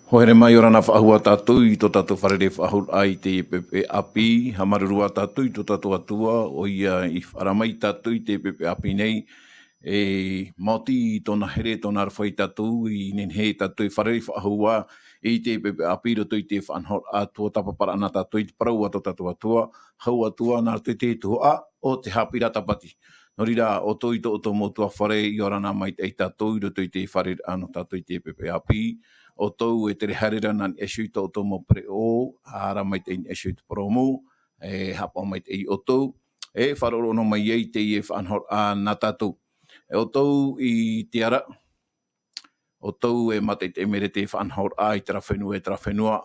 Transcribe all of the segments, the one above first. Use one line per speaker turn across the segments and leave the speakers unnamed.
Hoere mai ora na whaahua tatou I tō tatou wharere whaahura I te pepe api, ha marurua tatou I tō tatou atua, o ia I wharamai tatou I te pepe api nei, e mauti I tōna here tōna arwhai tatou, I nenhe tatou I wharere whaahua, I te pepe api roto I te whanhora tuatapaparaa na tatou I te parau ato tatou atua, hau atua nā te te tuhoa o te Haapiiraa Sabati. No rira, o tō I tō o tō motua whare I ora nā mai te tatou, I roto I te wharere ano tatou I te pepe api, o tau e tere harera nan esu I tō mo pre o, hara mai te esu I promo, e hapa mai te I o tau, e wharoro no mai ei te I e whanhor a nā tātou. E o tau I te ara, o tau e mate te mere te whanhor a I tera whenua,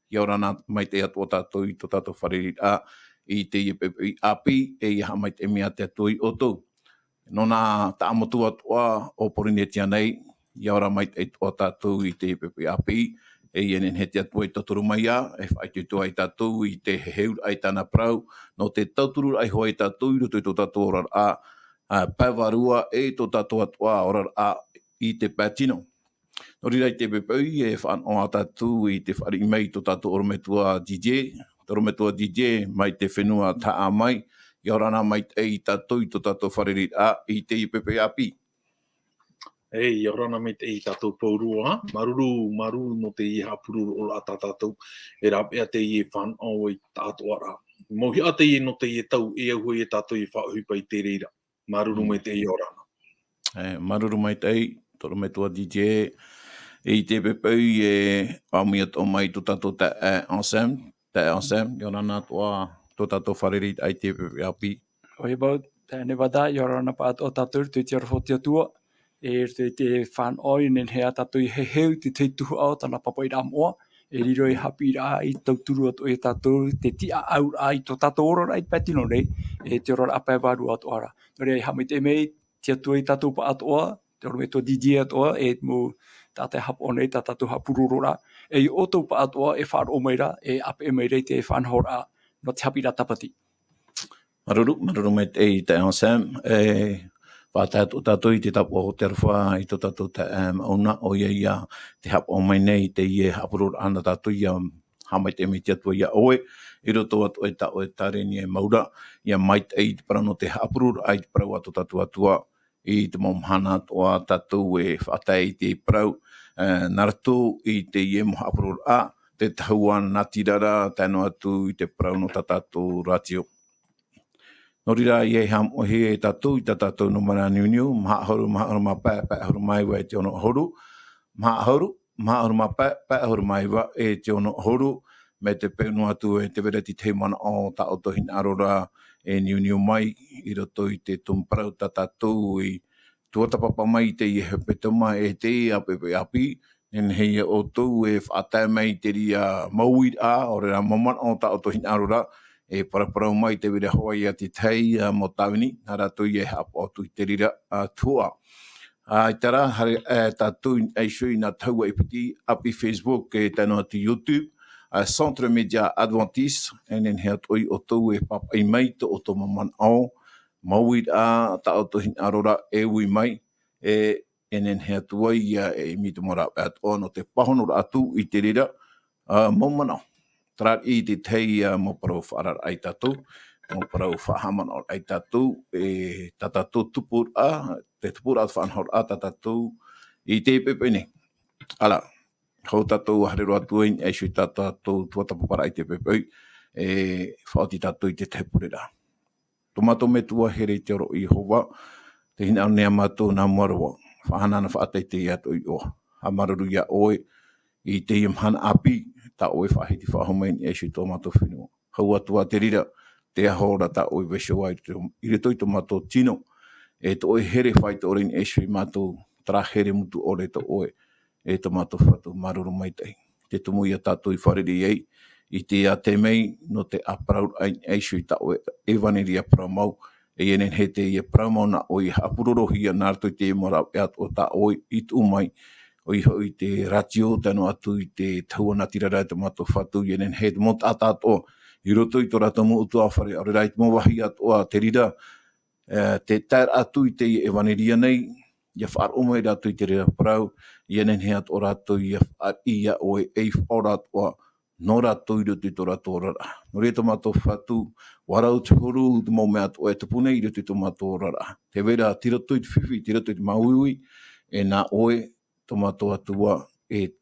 I ora nā mai te atua tātou I tō tātou whariri a, I te I pepe api, e I ha mai te mea te atua I o tau. No nā ta amotu atua o Porinetia nei, I ora mai te o tātou I te pepe api, e enen he te atua I toturu mai a, e whai tutua I tātou I te heheur ai tāna Parau, no te tauturu ai hoa I tātou I roto I tō tātou orar a, Varua e tō tātou atua orar a I te Patino. No rira I te pepe e whanau a tātou I te whari mai tō tātou orometua DJ, mai te whenua taa mai, I ora nā mai te I tātou I tō tātou whariri a I te I pepe api.
Ei, orana me te I tātou paurua, maruru no te I hapururu o la tātou, e rapea te I whanau I tātou ara. Mohi a te I no te I tau, e ahui e tātou I whaohipa I te reira. Maruru me te I orana.
Maruru mai te I, toro me tua DJ, I te pepeu e pāmia tō mai tō tātou te ensemble, I orana tō tātou whariri ai te pepe api.
Ohipa, te nevada, I orana pa o tātou, te te arwhoti atua, e te whanoi nen hea tātou I heheu te te tuhu au tāna papai rā moa, e riro I Haapiiraa I tauturu atu e tātou, te TIAAU I tō tātou orora I patino nei, e te orora apai Varua atu ara. Nore I hamai te mei, te atua I tātou pa atua, te oro me tō DJ atua, e mō tātai hapo nei, tā tātou hapururora, e I otou pa atua, e faaroo maira, e ape e maira I te whanhora, no te Haapiiraa Sabati.
Maruru mai te I te ensemble, Whātātou tātou I te tapu o te arwha I tō tātou te mauna o ia te hapo mai nei te I e hapurur ana tātou ia hamai te me te atua ia oe, I roto atu e tau e tareni e maura, ia mai te I te parano te hapurur ai te parau atu tātou atua, I te momhana atua tātou e whātai I te parau, naratou I te I e mo hapurur a, te tahuan natirara, tēnu atu I te parau no tātou ratio. No rira I e ham o he tātou I tātou no mana niuniu, Ahuru mapai, Ahuru mai wa e te ono Ahuru, Ahuru mapai, Ahuru mai wa e te ono Ahuru, me te peunu atu e te vereti te mana o ta o tohin arora e niuniu mai, I roto I te tumparau tātou I tuatapapa mai te I hepetoma e te apepe api, en hei o tau e whaatai mai te ria mauir a, o rea maman o ta o tohin arora, e paraparau mai te wira hoa I a te tei mo tawini, nā rātou I e hapo atu I te rira tua. I tara, hare tātou I shui nā taua I piti api Facebook e tēnu atu YouTube, Centre Media Adventiste, enen hea toi o tau e papai mai te o tō maman au, mauir a ta o tohin arora e ui mai, e enen hea tua ia e mitu mora atu no te pahonora atu I te rira maman au. Trat I te teie mo parau whaarar ai tātou, mo parau whahaman ai tātou, e tātou tupura, te tupura atu whanhor a tātou I te pepene. Ala, hau tātou harero atu e sui tātou tuatapapa ai te pepeu, e whaoti tātou I te tepurera. Tomato me tua here te oro I hova, te hina nea mātou nā muarawa, whahanana whaatai te atu I oa, ha maruru ia oe, I te imhana api, ta oe whahiti whahomain e sui tomato whenua. Hau atua te rira, te ahora ta oe vesho ai, I reto I tomato tino, e to oe here whai te orin e sui mātou, tra here mutu ore to oe, e tomato Fatu maruru mai tei. Te tumu ia tātou I whariri ei, I te a te mei, no te aparaur ai e sui ta oe, e vaneria pramau, e enen he te ia pramau na oe apurorohia nārtoi te mora e ato ta oe I tu mai, o I te ratio, tēnu atu I te taua tirara te mato Fatu, I enen he te mo tātā toa, I roto I tō rata mo utu awhare, ore rai te mo wahi atoa te rira, te tair atu I te e vaneria nei, ia whaaro mai ratou I te rea parau, ia nenhea o ratou ia oe o ratou no ratou I roto I tō ratou rara. No rea tō mātou Fatu, warau te huru, te mau mea o e te pune I roto I tō mātou rara. Te wera, te roto I te whiwhi, te roto I te mauiwi, e nā oe tō mātou atua e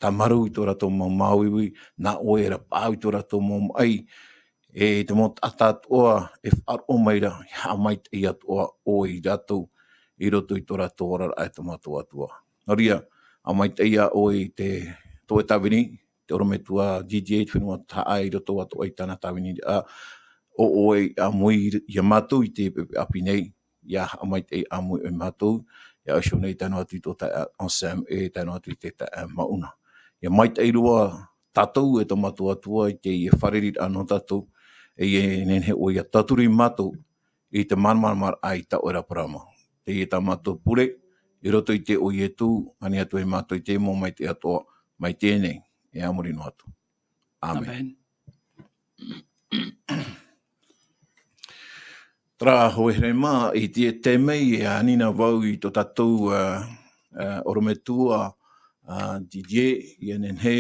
tamaru I tō ratou mauiwi, nā oe ra pāu I tō ratou mau mai, e te mo atatoa e whaaro maira, ha mai te I atoa o I ratou, I roto I tō ratou rara e tō mātou atua. Noria, a mai te ia o I te tō e tawini, te orometua GGH whenua taa I roto atu ai tāna tawini, o oe a mui I a mātou I te pepe api nei, ia a mai te a mui o mātou, ia o nei tāno atu I tō tae on Sam e tāno atu I te tae mauna. Ia mai te rua tatou e tō mātou atua I te I e wharerit anō tatou, e nenhe o ia taturi mātou I te marmarmar ai ta ora parama. Te I ta mātou pure, I roto I te o I e tū, ani atu e mātou I te mo mai te atoa, mai tēnei, e amori no atu. Amen. Tra hoere mā, I te mei e anina vau I tō tatou orometua DJ, I nenhe,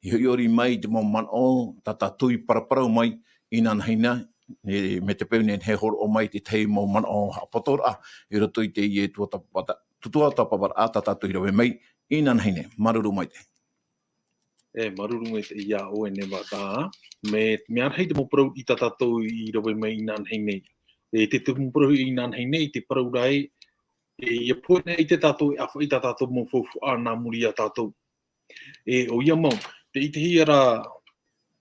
I hiori mai te mau manao, ta tatou I paraparau mai, I nanhaina, me te pēune he horo o mai te tei mau manao hapatora, I roto I te ie tuatapaparaa, ta tatou I rawe mai, I nanhaine, maruru mai te.
E maruru me te ia o e newa tā, me arhei te mo parau I ta tatou I rawe mai I nanhaine. E te tumu parau I nanhaine, I te parau rai, e ia poina I te tatou e awha I ta tatou mo fofu a nā muri a tatou. E o ia mau, te I te hiara,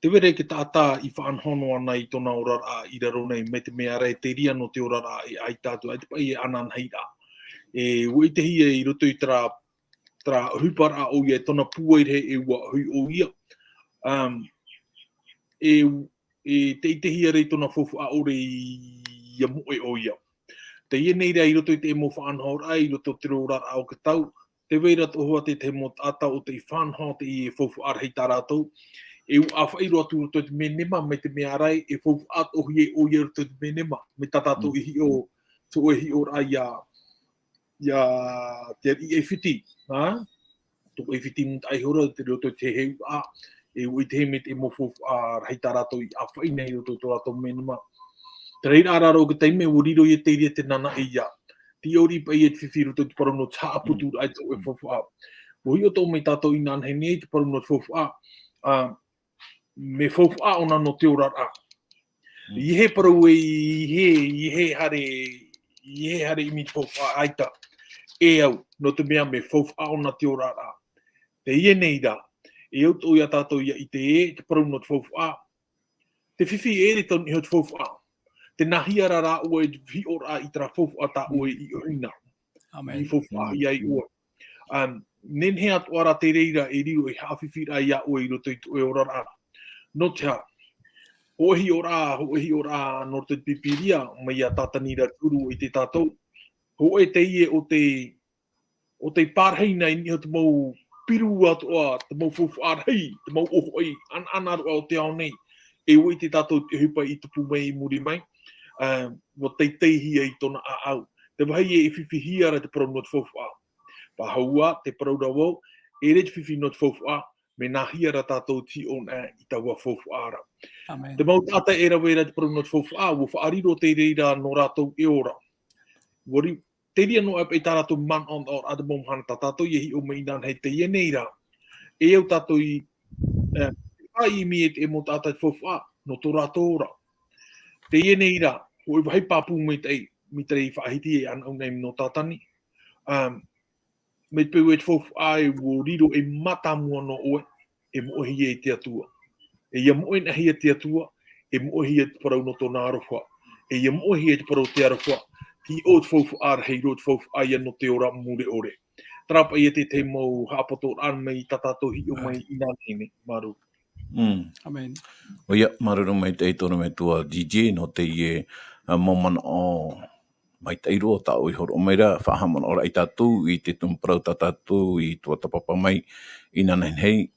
te were ke tātā I whaanhono ana I tōna ôraa I raro nei, me te mea rei te ria no te ôraa e ai tātou, ai te pai e ananhaira. E ui te hia I roto I tra hupara o ia, tōna puaire e ua hui o ia. E te hia rei tōna fofu a ore ia moe o ia. Te ia nei rei roto I te emo whaanhora I roto te ôraa o ka tau, te weira tohua te mo tata o te whanho te I fofu arhei tā rātou, e u awhairo atu roto te menema me te mea rai, e fofu at o hie o ia roto te menema, me tatato I hi o, so e hi o rai ia te I e whiti, tō e whiti muta ai hora, te roto te heu a, e ui te he me te mo fofu a rhai tā rātou I awhai nei roto tō rātou menema. Te reira araro ka teime, o riro I te ria te nana I ia. Ti ori pa I e te whiwhi roto te parono tā aputu ai tō e fofu a. O hi o tō mei tātou I nānhei nei te parono te fofu a, me fofu a ona no te ôraa. I he parau e I he hare I mi fofu a aita. E au, no te mea me fofu a ona te ôraa. Te ie nei da, e au tō ia tātou ia I te e, te parau no te fofu a. Te whiwhi e re tau ni ho te fofu a. Te nahia rara ua e vi ora I tra fofu a tā ua I oina.
Amen.
I fofu a I ai ua. Nenhe atu ara te reira e riro I hawhiwhira ia ua I roto I tō e ora. No te ha, hohi ora no te pipiria, mai a tātanira turu I te tātou. Ho e te ie o te pārheina I niho te mau piru atua, te mau fofu arhei, te mau ohoi, anaru o te ao nei. E oi te tātou te hupa I tupu mai I muri mai, wa teihia I tōna a au. Te wahi e whiwhihia ra te parau no te fofu a. Pahaua, te parau rawau, e re te whiwhi no te fofu a, me nā hia ra tātou ti ona I taua fofu ara.
Amen.
Te mau tāta e rawe ra te parau no te fofu a, wo whaariro te reira no rātou e ora. Wari, te ria no e tā rātou man on or ata mō mhana tā tātou I hi o mei nān hei te ia nei ra. E au tātou I ai mi e te e mō tāta te fofu a, no tō rātou ora. Te ia nei ra, o I wahi pāpū me te I whaahiti e anau nei no tātani. Me te peu e te fofu ai wo riro e matamua no oe, e mohi e te atua. E ia moe nahi e te atua, e mohi e te parau no tōna arofa. E ia mohi e te parau te arofa, ki o te fofu ar hei ro te fofu ai no te ora mure ore. Trapa I te mau hapato an mei tatato hi o mai I nānene, maru.
Amen.
O ia, maruru mai te tōna me tua DJ no te ie momana o mai te iroa tāu I horo o maira, whahamana ora I tātou, I te tumparau tātou, I tuatapapa mai, I nanahei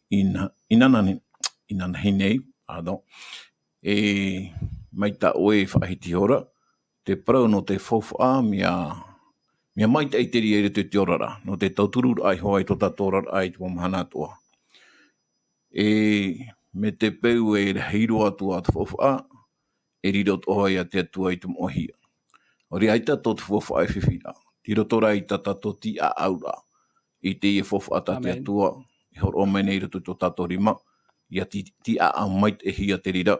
nei, pardon. E mai tā oe whaahiti ora, te parau no te fofu a, Mea mai te eiteri e te ôraa, no te tauturu ai hoa i to tatora ai te wamahana atua. Me te peu e hiro atua te whawha, e riro toa ia te atua i te mohia. O ri aita tō te whawha e whiwhira. Tiro tora i tata tō TIAAU i te i whawha ata te atua, i horo o mene i roto tō tato rima, ia TIAAU mai te hia te rira,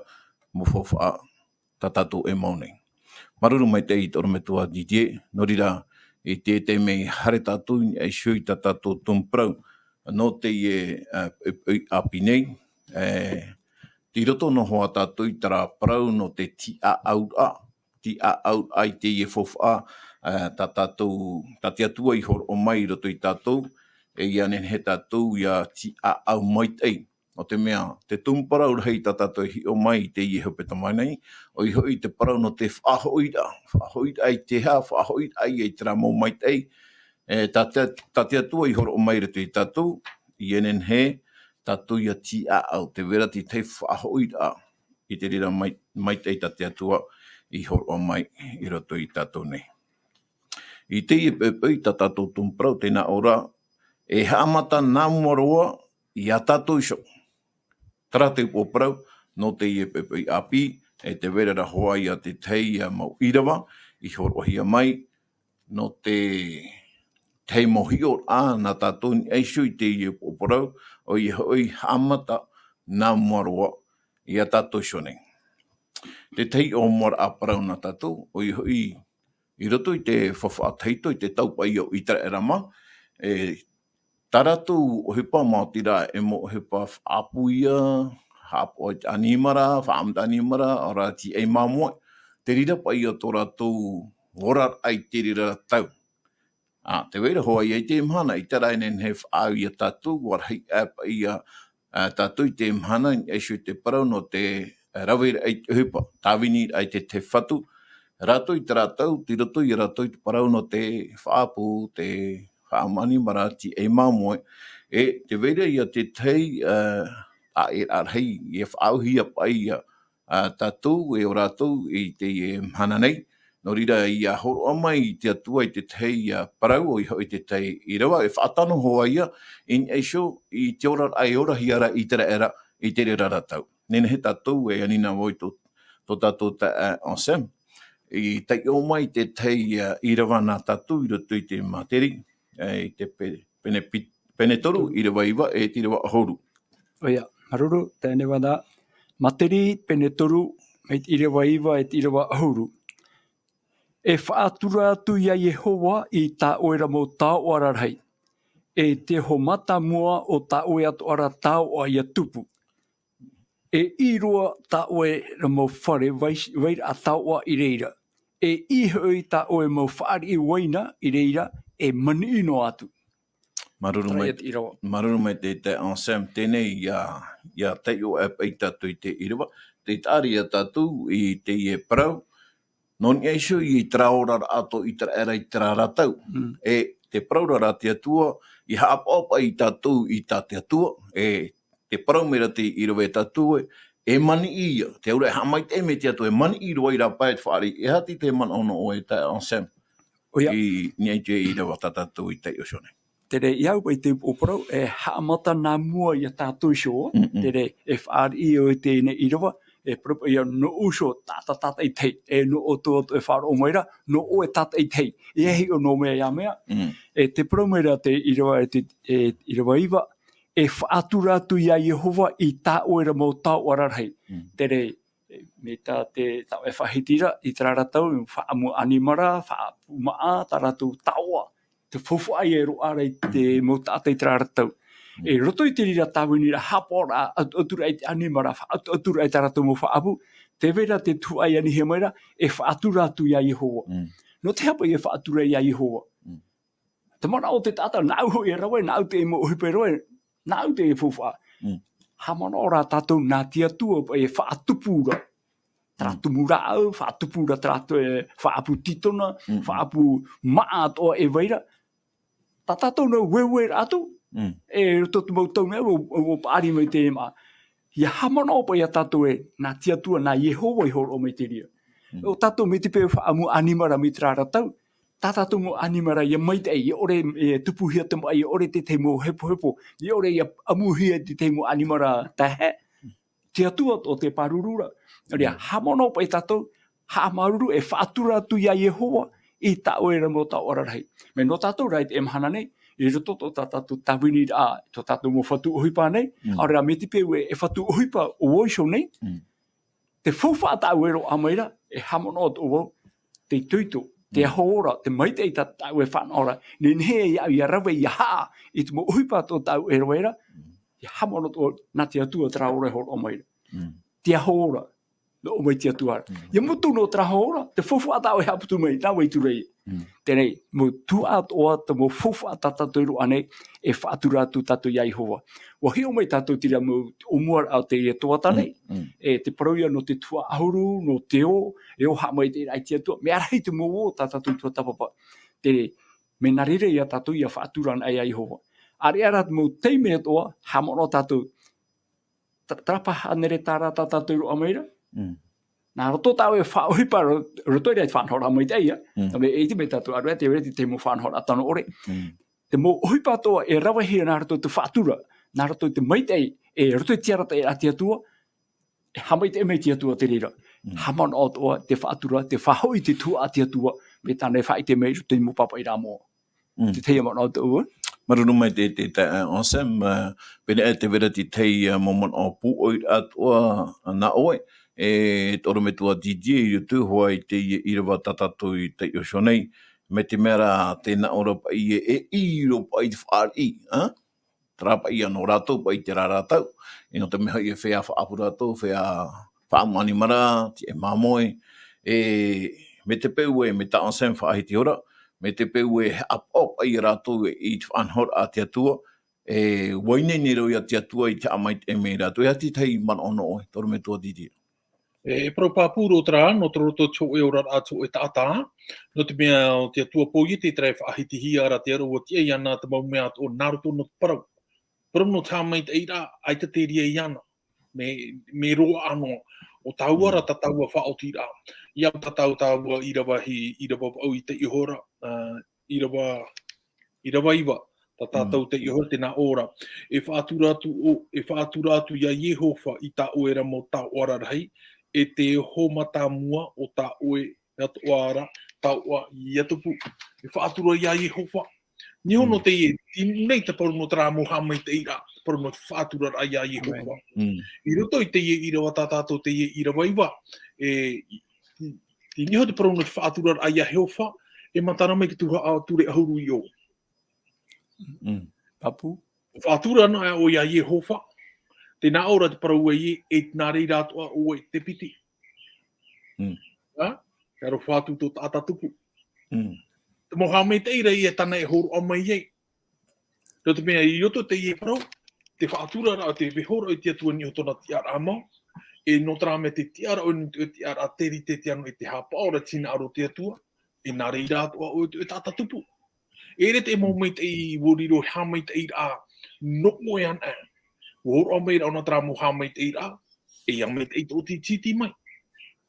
mo whawha tatato e maunei. Maruru mai te i toro me tua DJ, no rira i te mei hare tatu i shui tatato tumprau, no te i api nei, ti roto no hoa tatu i tara parau no te TIAAU ai te i whawha tatato, tati atua i horo o mai roto i tatou, e ia nen he tatou ia TIAAU mai tei. O te mea, te tumparau hei tatato hi o mai te i hepetoma nei, o i hoi te parau no te faahoiraa ai te hea, faahoiraa ai e tera mō mai tei, tati atua i horo o mai roto i tatou, i enen he tatou ia TIAAU, te vera ti te faahoiraa i te rira mai tei tati atua i horo o mai i roto i tatou nei. I te i pepei tatato tumparau tēnā ora, e haamata nā muaroa i a tatou iso. Tara te upoparau, no te i pepei api, e te vera hoa i a te teie mau Irava, i horohia mai, no te tei mohio na tatou ni eisu i te i upoparau, o i hoi haamata nā muaroa i a tatou iso nei. Te tei o moara a parau na tatou, o i hoi i roto i te whawhaateito i te taupai o itara erama, taratu ohipa mautira e mo ohipa whaapuia, hapo animara, whaamta animara, ora ti e mamoe, te rira pai o tō ratou ôraa ai te rira tau. Te weira hoa i te mhana, i tara enen he whaau i a tatou, war hei apa i a tatou i te mhana, e shu te parau no te rave ai te ohipa, tāwini ai te Fatu, ratou i te ratou, ti roto i ratou i te parau no te whaapu, te whaamani marati e mamoe, e te veira i a te tei hei e whaauhia pai tatou e o ratou i te mhana nei, no rira i a horo amai i te atua i te tei parau o i hoi te tei Irava, e whaatano hoa ia, in eiso i te ora ai ora hiara i tera era i te rira ratau. Nene he tatou e anina voi tō tatou ta ensem, i tei o mai te tei Irava nā tatou i roto i te materi, i te pene toru, Irava iwa e te Irava Ahuru.
Oia, maruru, tēne wada, materi, pene toru, me te Irava iwa e te Irava Ahuru. E whaatura atu ia Yehova i tā oera mō tā oara rei. E te ho mata mua o tā oe atu ara tā oa ia tupu. E iroa tā oe mō whare weira a tā oa i reira. E ihoi tā oe mō whaari i waina i reira e mani ino atu.
Maruru mai te ensem, tēnei ia tei o e pei tatu i te Irava, te tāri a tatu i te i e parau, noni eisu i traora ato i tra era i tra ratau. E te praurara te atua, i haapapa i tatu i ta te atua, e te parau mera te Irava e tatu e mani ia, te aura e hamai te me te atua, e mani i roa i rapa e whaari, e hati te man ono o e te ensem, i niai te Irava tatatu i te osone.
Tere iau i te uparau e haamata nā mua i a tātou iso, tere e whaari i o te ine Irava, e propa ia no uso tata i tei, e no o tō e whaaro o maira, no o e tata i tei, e hei o no mea ia mea, e te promeira te Irava e Irava iwa, e whaatura atu ia Yehova i tā oera mō tā oara rei, tere me tā te tau e whahitira i tā ratau, whaamu animara, whaapumaa, tā ratau taua, te fufu ai e roa i te mō tātai tra ratau. E roto i te rira tāwini ra hapora atura ai te animara, atura ai tā ratau mō whaapu, te vera te tu ai ani he maira, e whaatura atu ia Yehova. No te hapa i e whaatura ia Yehova. Te mana o te tātau, nāu hoi e rawe, nāu te e mō uhipa rawe, nāu te e fufa. Hamana ora tātou nā tia tua e whaatupura. Tratumu rāu, whaatupura tratu e whaapu titona, whaapu maato e weira. Tā tātou nau wewe rātu, e rototu mau tau mea, o pāri mai te ema. Ia hamana opa ia tātou e nā tia tua, nā Yehova i horo o mai te ria. O tātou me te pēo whaamu animara mi tra ratau, tātātou mo animara ia maita i ore tupuhia tamo ai ore te teimo hepo i ore ia amuhia te teimo animara tahe te atua o te parurura ria hamono pai tātou ha maruru e whaatura tu ia Yehova i tāu e ramo tāu ararai me no tātou rai te emhana nei i roto to tātou tawini a to tātou mo Fatu ohipa nei area me te peu e Fatu ohipa o oisho nei te whawha tāu e ro a maira e hamono o te tuito te ôraa, te maite i tātou e whanora, ni nehe i rave i haa, i te mo ohipa tō tau e roera, i hamono tō nā te atua tra ore hor o maira. Te ôraa, no o mai te atua. Ia mutu no tra ôraa, te fofu atau e haputu mai, nā wei turei. Tēnei, mo tuat oa te mo fofu atatatou ro ane, e whaatura tu tātou iai hoa. Wa heo mai tātou tira mo umuar au te toata nei, e te parau no te tua Ahuru, no te e o ha mai te rai te atua, me arai te mo o tātou tuatapapa. Tere, me narire ia tātou ia whaatura ai ai hoa. Are arat mo teime atoa, hamono tātou, trapa hanere tāra tātou ro amaira, nā roto tau e whaohipa roto i rei whanhora mai teia, me eiti me tātou aru te reti te mo whanhora atano ore. Te mo ohipa toa e rawahia nā roto te whaatura, nā roto te maitei e roto i tiarata e ati atua, e hamai te emei ti atua te rira. Haman o toa te whaatura, te whahoi te tua ati atua, me tāne whai te mei roto i mo papai rā mō. Te teia man o toa.
Marunu mai te onsem, pene e te vera ti teie momon o puoi atua na oe, e toro me tua DJ i tu hoa i te Irava tatatou i te oshonei, me te mera tēnā ora pa i iro pa i whaari, trapa i anō ratou pa i te raratau, e no te meha i e feia whaapu ratou, feia whaamani mara, ti e mamoe, me te peu e me ta onsem whaahi te ora, me te peu e apop i ratou i te whanhor a te atua, waine ni rau i a te atua i te amai te me ratou, e ati tei man ono oe, toro me tua didi.
E pro papuro tra no tro to cho e ora atu e tata no te mea o te atua poie te trai whaahiti hi ara te aro o te e ana te mau mea o Naruto no Parau. Parau no tāmai te ira ai te te ria i ana. Me roa ano o tauara tataua whaotira. Ia tatau taua Irava hi Irava au i te ihora. Irava iwa. Tatatau te ihora te nā ora. E whaatura atu ia Yehova i tā oera mo tā orarai. E te homata mua o tā oe atoara, tā oa i atupu. E whaatura ia Yehova. Ni hono te e, nei te paru no tra moha mai te ira, paru no whaatura ai ia Yehova. I roto i te e Irava tātātou te e Irava iwa, i niho te paru no whaatura ai ia Yehova, e matara mai ki tuha a ture Ahuru i o.
Papu?
Whaatura na o ia Yehova, te nā ora te parau e nā rei rātua o e te piti. Kia ro whātu tō tāta tupu. Te moha mei te ira i e tana e horo o mai ei. Tō te mea i roto te i e parau, te whaatura rā te wehoro i te atua ni o tōna tiara amau, e no tra me te tiara o ni te tiara teri te tiano i te hapaora tina aro te atua, e nā rei rātua o e tāta tupu. E re te mo mei te i woriro ha mei te ira no moe ana. Wōro o meira ona tra moha mai te ira, e ia mai te ito ti titi mai.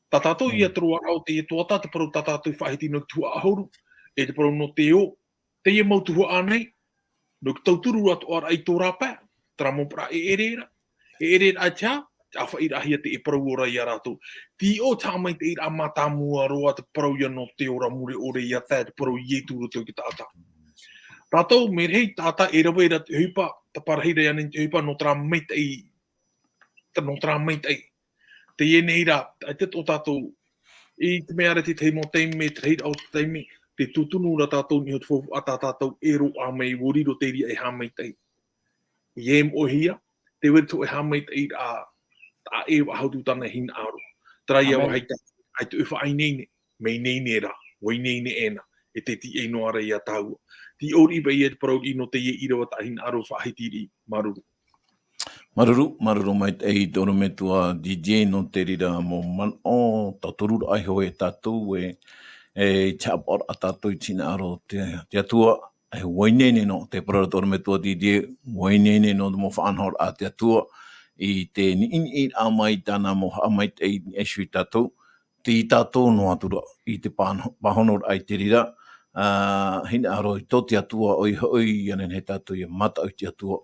Tatatou ia trua au te toata, te parau tatatou whahiti no tua Ahuru, e te parau no te o, te ia mau tuhua anei, no ki tauturu atu ara i tō rapa, tra mo pra e erera a tia, te awha ira hia te e parau ora i a ratou. Ti o tā mai te ira mata mua roa te parau ia no te ora mure ore i a tā, te parau i e tūru teo ki tāta. Tātou, me rei tāta e rawa e te huipa, ta parahira ia te huipa no tra meitei. Te e nei rā, ai te tō tātou, i te mea reti te mo teime, te reira au te teime, te tūtunu ra tātou ni ho te whofu a tātou e ro a mei, woriro te ria e ha meitei. I e mohia, te wereto e ha meitei a e wahautu tana hina aro. Tara ia wahaita, ai te uwha ai neine, mei neine rā, wai neine ena, e te ti e noara ia tāua. Ti ori iba i e te parau i no te ie Irava tahina aro whahitiri maruru.
Maruru mai te i toro me tua DJ no te rira mo man o tatorura ai ho e tatou e chapor a tatou i tina aro te atua e wainene no te parau toro me tua DJ wainene no mo whaanhor a te atua i te ni a mai tana mo a mai te e shui tatou te i tatou no atura i te pahonor ai te rira hina aroi tō te atua oi anen he tātou ia mata o te atua.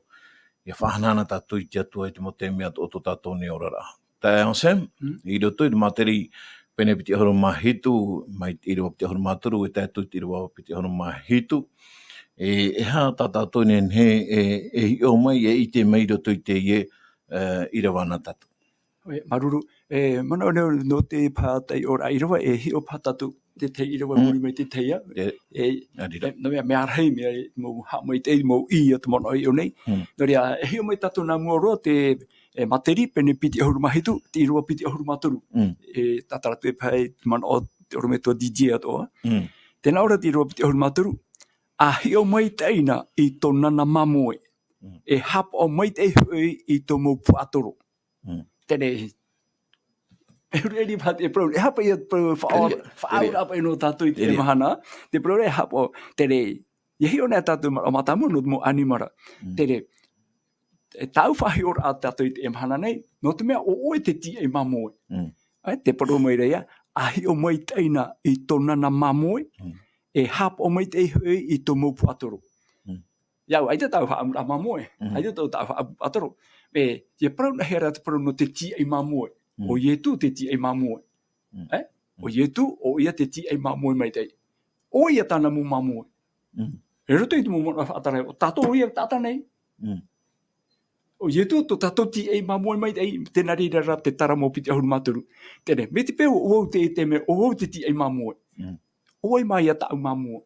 Ia whahanana tātou i te atua i te mo te mea o tō tātou ni ora rā. Tā e Sam, i roto i te materi pene piti ahuru mahitu, mai i roa piti ahuru maturu, e tātou i roa piti ahuru mahitu. E ha tātou ni he hi o mai e i te mei roto i te ie Irava na tātou.
Maruru, mana no te pātai ora Irava e hi o pātatu te te Irava muri mai te teia. No me arhei me mo ha mai te mo I at mono I o nei. No ria e hi o mai tatu na muoro te materi pene piti ahuru mahitu, te Irava piti ahuru maturu. E tataratu e pai mana o te oro me tua DJ atoa. Tēnā ora te Irava piti ahuru maturu, a hi o mai teina I tō nana mamoe. E hap o mai te hui I tō mo puatoro. Tēne Eri pati e pro e hapa ia pro faaea apa no tatou I te mahana te pro e hapa tere ia hi ona tatou o matamu no mo animara tere tau whahi ora tatou I te mahana nei no te mea o te ti e mamoe ai te pro mai rea a hi o mai teina I tōna na mamoe e hapa o mai te I tō mo puatoro Iau, ai te tau wha amura mamoe ai te tau atoro e ia pro na hera te pro no te ti e mamoe o ietu te ti e mamoe. O ietu o ia te ti e mamoe mai tei. O ia tana mu mamoe. E roto I te mumona whaatarai o tatou ia tata nei. O ietu to tatou ti e mamoe mai tei. Tēnā rira te tara mo piti ahuru maturu. Tēne, me te peo o te te me o te ti e mamoe. O mai ia tau mamoe.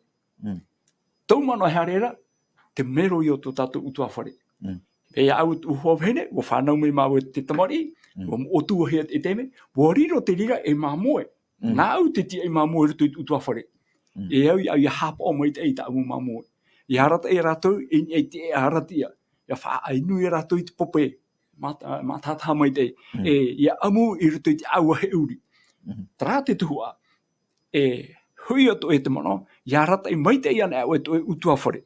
Tau mano harera, te mero I o to tatou utua whare. Feia au uho hene, o whanau me mau te tamari, o tu hea e teme, o riro te rira e mamoe. Nā au te ti e mamoe rutu I utua whare. E au I hapa o mai te eita au mamoe. I harata e ratou, e te e haratia. Ia wha ainu e ratou I te pope, matata mai te. E ia amu I rutu I te aua he uri. Tara te tuhua, e hui ato e te mano, I harata I mai te iana au e to e utua whare.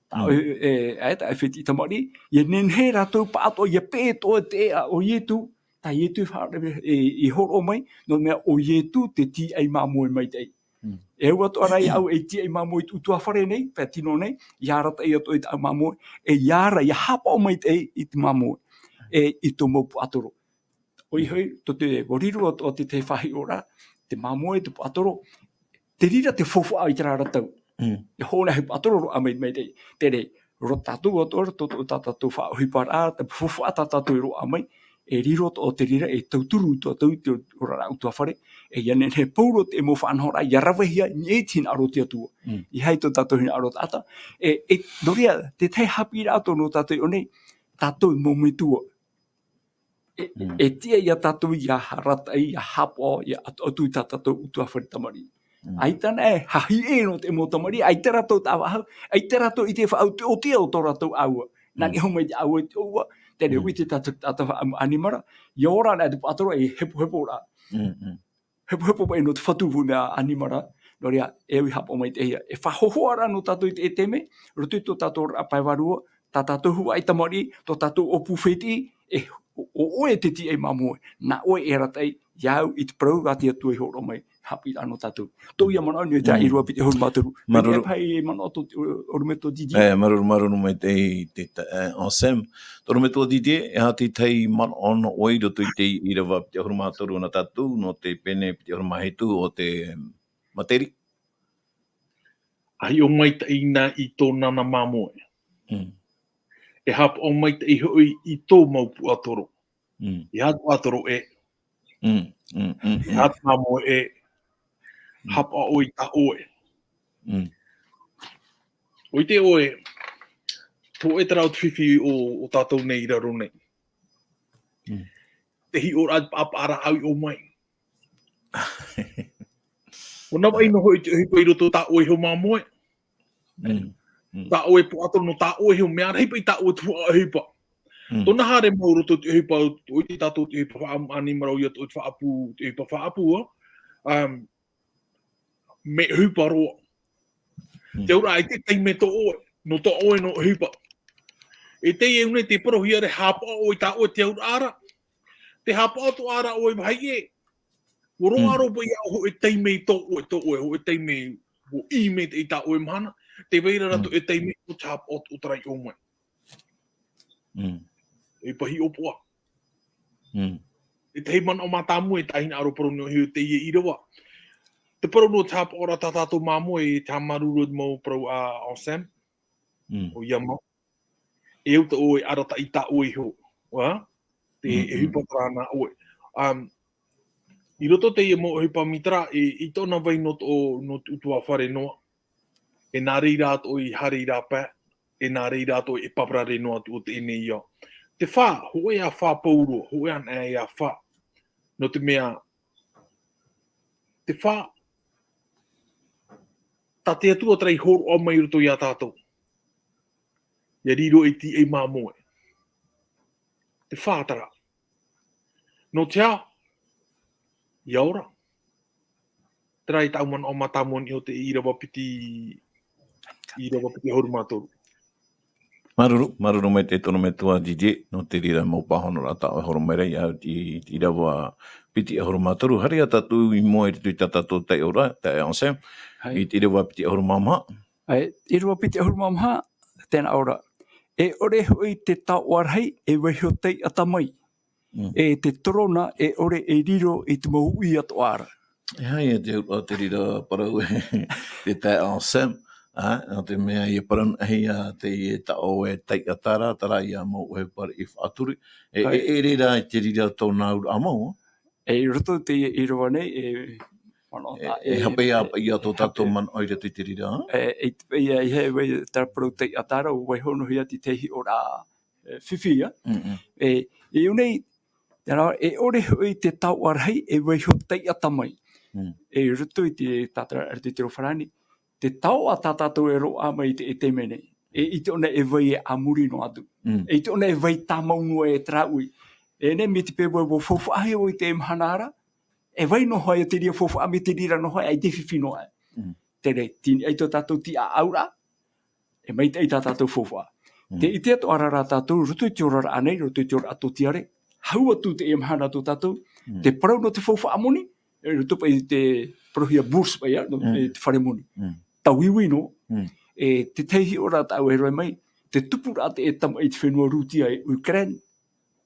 Ta fiti tamari ye nen he ratou pato ye pe to te o yetu ta yetu I horo mai no me o yetu te ti ai mamoe mai te e wato arai au e ti ai mamoe tu afare nei petino nei yara ta yo to I mamoe e yara ya hapa o mai te I te mamoe e I to mo atoro o I hoi to te woriru o te whahi ora te mamoe te atoro te rira te fofo ai te raratau E hōna he patoro a mai te tere ro tatou o to tatou ohipa te fufu ata tatou ro a mai e riro o te rira e tauturu tatou te ora utua whare e ia nen he pauro te mo whanhora I Irava hia nyetin aro te atua I hei to tatou hina aro tata e doria te te Haapiiraa ato no tatou o nei tatou mo metua e tia ia tatou ia harata ia hapo ia atu tatou utua whare tamari Ai tana e hahi e no te mo tamari, ai te ratou tawa hau, ai te ratou I te whaau te o te o to ratou aua. Naki hau mai te aua te oua, te reu I te tatou animara, I ora na te patoro e hepo ra. Hepo e no te Fatu fu mea animara, no rea e ui hapo mai te hia. E whahohoara no tatou I te eteme, rotu to tatou rapai Varua, ta tatou hu ai tamari, to tatou o pufeti, e o oe te ti e mamoe, na oe e ratai, iau I te prau gati atu e horo mai. Haapiiraa no tatou. Tō ia mana ni te irua piti ahuru maturu. Maruru. Pai mana o orumeto didi.
Maruru mai te Sam. Orumeto didi e hati tei mana ono oiro tui te Irava piti ahuru maturu na tatou no te pene piti ahuru mahitu o te materi.
Ai o mai tei na I tō nana mamoe. E hapa o mai tei hui I tō mau puatoro. I hatu atoro e. I hatu mamoe e. Hapa oi ta oe. Oi te oe, tō e tarau whiwhi o tātou nei raro nei. Te hi ora apara au o mai. O nawa ino hoi te hipa I roto tā oe ho mamoe. Tā oe po ato no tā oe ho mea hipa I tā oe tua hipa. Tōna hare mau roto te hipa, oi te tātou te hipa animarau ia te whaapu, te hipa whaapu me hupa roa. Te ora ai te teime to oe, no to oe no hupa. E teie une te parohia re hapa oe ta oe te ora ara. Te hapa to ara oe mai e. O roa ropa ia o e teime to oe, o e teime wo I me te ita o mana, te veira rato e teime o tap o utrai o mai. E pahi o poa. E te man o matamu e tahina aro paro no hiu teie Irava. Te paro no tap ora tatato mamo e tamaruru mo pro a Osam. O Yama. E uta o e arata ita o i ho. Wa? Te e hipatrana o e. I roto te mo ohipa mitra i tōna vai no utua whare noa. E nā reira o I hare rapa, e nā reira o I paprare noa o te ene ia. Te whā, hoe a whā pauro, hoe an e a whā. No te mea, te whā, ta te atua trai horo o mai roto i a tātou. Ia riro e ti e mā moe. Te whātara. No te ao, ia ora. Trai tauman o matamon I o te Irava piti horu mātoru.
Maruru me te tono me tua DJ, no te rira mo pahono rata o horo mere ia I Irava piti horu mātoru. Hari a tatu I moe tui tatatou te ora, te Osam, I te Irava piti horu mamha.
Irava piti horu mamha, tēnā ora. E ore hoi te tauarhei e wehio tei atamai. E te torona e ore e riro I te mahu I atoara.
E hai e te ura te rira parau e te Osam. No te mea I paran hei a te tau e tei atara, tara I a mo e par I Fatu. E rira I te rira tōna ura amau?
E roto te Irava nei
e hapea I a tō tatou man oira te te rira?
E te peia I he wei taraparo tei atara o wai hono hia ti tehi ôraa whiwhia. E unei, e ore hoi te tau arhei e wei ho tei atamai. E roto I te tātara ar te tiro wharani. Te tau a tātātou e roa mai te te mene. E te ona e wei e amuri no atu. E te ona e wei tāmaunua e traui. E ne me te pewa wo fofuahe o I te mhanara. E wei no hoi te ria fofuahe me te rira no hoi ai te whiwhino ai. Tere, tini ai tō tātou TIAAU. E mai te ai tātou fofuahe. Te I te ato arara tātou, roto I te orara anei, roto I te ora ato tiare. Hau atu te e mhana tō tātou. Te parau no te fofuahe moni. E roto pa I te prohia burs pa ia, no te whare moni. Tawiwi no, e te tehi ora tau e roi mai, te tupura te e tama I te whenua rutia e Ukraine,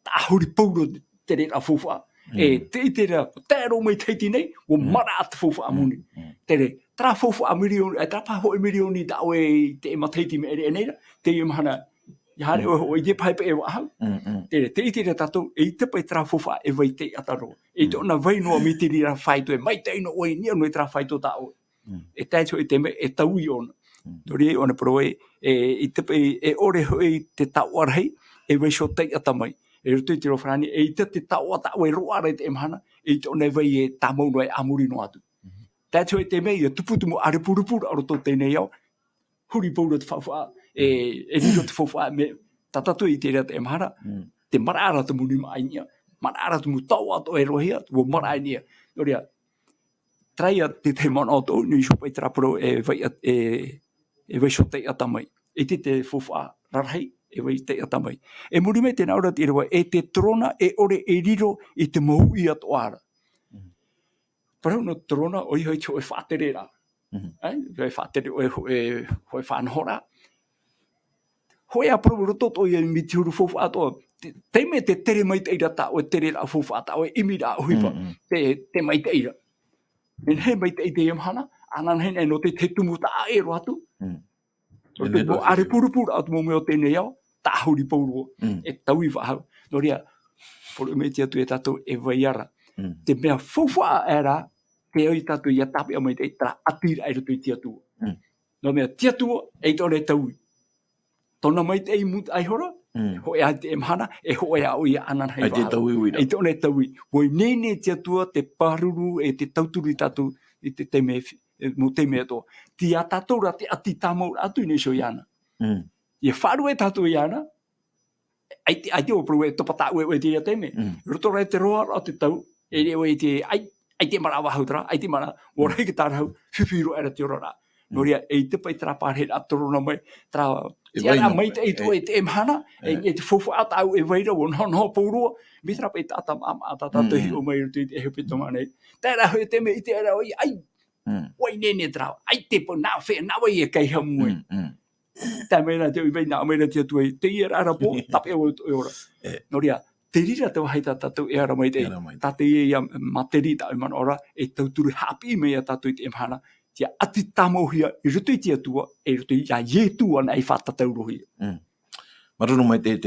ta ahuri pauro te rera fofa. E te I te rea, tēro mai teiti nei, o mara ata fofa amuni. Tere, tra fofa a milioni, e tra paho e milioni tau e te e mateiti me ere e neira, te I mahana, I hare o I te paipa e wahau. Tere, te I te rea tatou, e I te pai tra fofa e vai te ataro. E te ona vai noa mi te rira whaito e mai te ino oi, nia no e tra whaito tau. E tātou e te me e taui ona. Nori e ona proe e tepe e ore hoi te tau arhei e weisho tei atamai. E rutu I te rofrani e te tau atau e roa rei te emhana e te ona wei e tamau no e amuri no atu. Tātou e te me e tuputumu arepurupura aro tō tēnei au. Huri paura te whawha e riro te whawha me tatatu I te rea te emhana te marara te muni maainia. Marara te mu tau ato e rohia te mo marainia. Nori a traia te mana o tō, nui sopa I traparo e wei so tei atamai. E te whawha rarhei e wei tei atamai. E muri me tēnā ora te Irava, e te trona e ore e riro I te mahu I atoara. Parau no trona o I hoi te oe whātere rā. Hoi whātere oe hoi whanhora. Hoi a parau roto to I mi te huru whawha atoa. Teime te tere mai te ira tā o e tere rā whawha tā o e imi rā ohipa. Te mai te ira. En he mai te ite hana, anan hene no te tumu ta e roatu. So te mo are purupura atu mo meo tēnei au, ta huri pauro, e taui wahau. No rea, poro me te atu e tatou e waiara. Te mea fawha era, te oi tatou I a tapi a mai te tra atira e roto I te atu. No mea te atu e tore taui. Tona mai te mut ai hora, hoi a te emhana, e hoi a oi anan hei wahau. E tone taui. Hoi nene te atua, te paruru, e te tauturi tatu, I te teme, mo teme ato. Ti a tatou ra te ati tamau atu I so iana. Ia wharu e tatou iana, ai te opro e topa tau e te ia teme. Roto rai te roa ra te tau, e reo e te, ai te mara wahau tra, ai te mara, o rei ki tarahau, whiwhiro era te ora rā. No rea, e te pai tra pārhe rā torona mai, tra tiara mai te eito e te emhana, e te fofu atau e weira o no paurua, mitra pai tata mama, tata tehi o mai rutu I te hepetoma nei. Tēra hoi te me I te era oi, ai, Wai nene trao, ai te po nā whea nā wai e kai hamui. Tā mea te ui nā mea te atuai, te i ara po, tape o ora. Noria, te rira te wahai tā tātou e ara mai te, tā te ia materi tā iman ora, e tauturu hapi mea tātou i te emhana, tia ati tāmauhia, i rutu i te atua, e rutu i a ietu ana i whātatau rohi.
Maruru mai te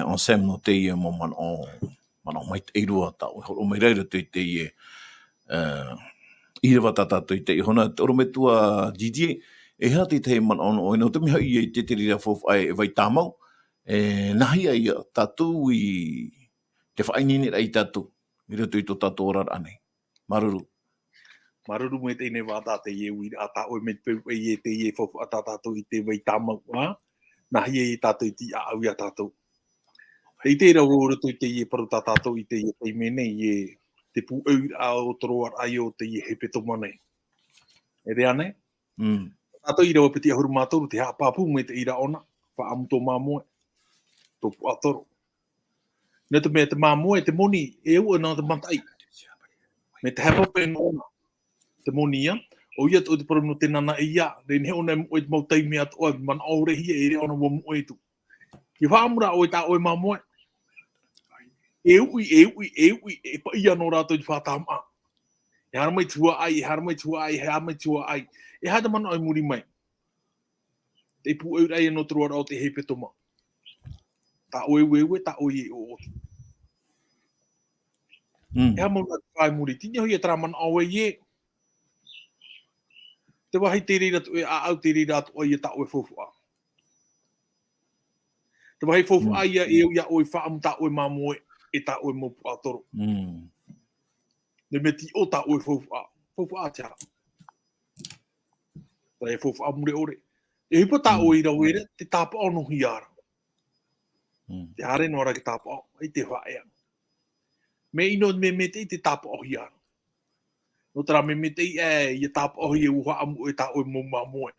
on sem no te ia mo man mai te irua tau. Horo mai reira te ie Irava tātou i te ihona. Oro me tua Gigi, e hati te man ono o ino. Te miha i te te rira whowhai e vai tāmau. Nahi ai tātou i te whainini rei tātou. I rutu i to tātou orar anei. Maruru.
Maruru mai te ne wātā te ie wira a tā oi me te peu e te ie whowha a tātou i te vai tāmau. Nahi e tātou i TIAAU a tātou. Te te rau rutu i te ie paru tā tātou i te ie te mene i te pu ôraa o toroar ai o te ie hepetoma nei. E rea nei? Tātou i rau piti ahuru mātoru te hāpapu me te ira ona. Whaamuto māmoe. Tōpu atoro. Nē te mea te māmoe te moni e ua nā te matai. Me te hapape ona. Te moni ia. O ia o te paru no te nana e ia. Rene ona mo e te mautai mea toa. Man aure hia e rea ona wa mo e tu. Ki whaamura o e tā oe māmoe. E pa ia no rātou i whātama. E haramai tua ai, E hata mana ai muri mai. Te pu ôraa e no toroara o te hepetoma. Tā oe, tā oe e o. E hamau nā te whai muri. Tini hoi e tara mana aue e. Te wahi te rira tu e a au te rira tu o i e tā oe fofua. Te wahi fofua ia e o ia oe whaamu tā oe māmoe e tā oe mopu atoro. Ne me ti o tā oe fofua. Fofua tia. Tā e fofua mure ore. E hipa tā oe ira oere te tāpa o no hiara. Te hare no ara ki tāpa o. Ei te faaea. Me ino me te tāpa o hiara. No tara me te i tāpa o hi e uha amu e tā oe mo māmoe.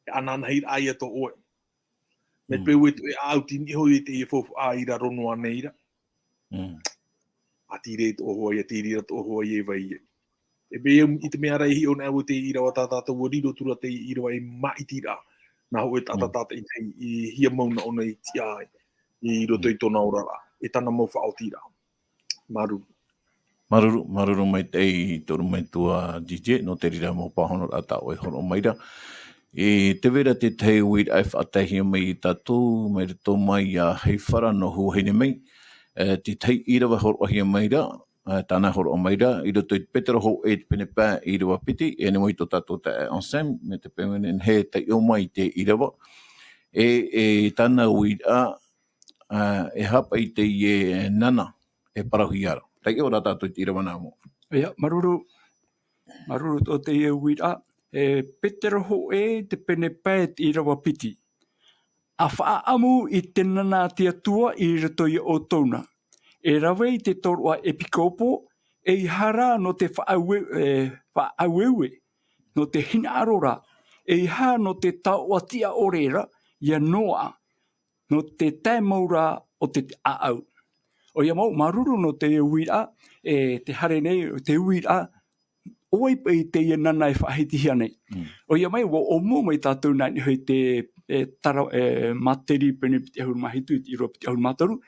E ananahir ai e to oe. Me peu e tu e autini hoi te i fofu a ira rono aneira. A tire to hoi e tire to hoi e vai e. E be i te mea rei o nau te ira o tātata o riro tura te ira e maitira. Nā hoi tātata i hia mauna o nei tiai. I roto i tōna orara. E tana mau whaotira. Maruru.
Maruru mai te i toru mai tua Gigi, no te rira mo pahono rata o e horo maira. E te vera te tei wīt ai whaatahia mai i tatou, mai rito mai a hei whara no huahine mai. Te tei Irava horo ahia maira, tāna horo maira, i roto i petero ho e te pene pā Irava piti, e ne moi to tatou te ensem, me te pēmene he te o mai te Irava. E tāna wīt e hapa i te ie nana, e parahuiara. Tai o rata tu tira wana mo.
Ia, maruru o te ie wira, e petero ho e te pene pēt i rawa piti. A whaamu i te nana te atua i rato i o TONA. E rawe i te torua epikopo, e i hara no te whaauewe, no te hina arora, e i ha no te tauatia orera, ia noa, no te tēmaura o te aau. O ia mau, maruru no te wira, te hare nei, te wira, ohipa i te ia nana e whahitiha nei. O ia mai, o mo mai tātou nai hoi te materi pene piti ahuru mahitu, i roa piti ahuru mataru,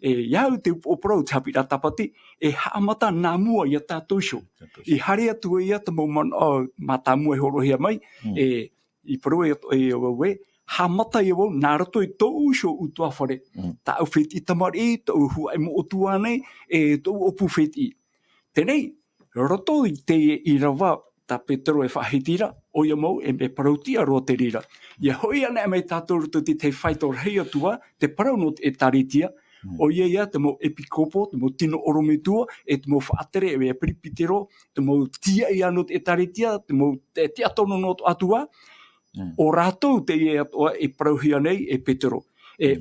iau te oporau te Haapiiraa Sabati, e haamata nā mua i a tātou sho. I hare atu ia te mau mata mua e horohia mai, i paru e owe, haamata i wau, nā rato i tōu sho utua whare. Tā au wheti i tamari, tōu hua e mo otua nei, tōu opu wheti. Tenei, roto i te Irava, tā Petero e whahitira, o ia mau e me parautia roa te rira. Ia hoi ana e mei tātou roto te whaitor hei atua, te parau no e taritia, o ia te mo epikopo, te mo tino oromitua, e te mo whaatere e mea peripitero, te mo tia i anu e taritia, te mo te atono no atua, o ratou te ie atua e parauhia nei e Petero.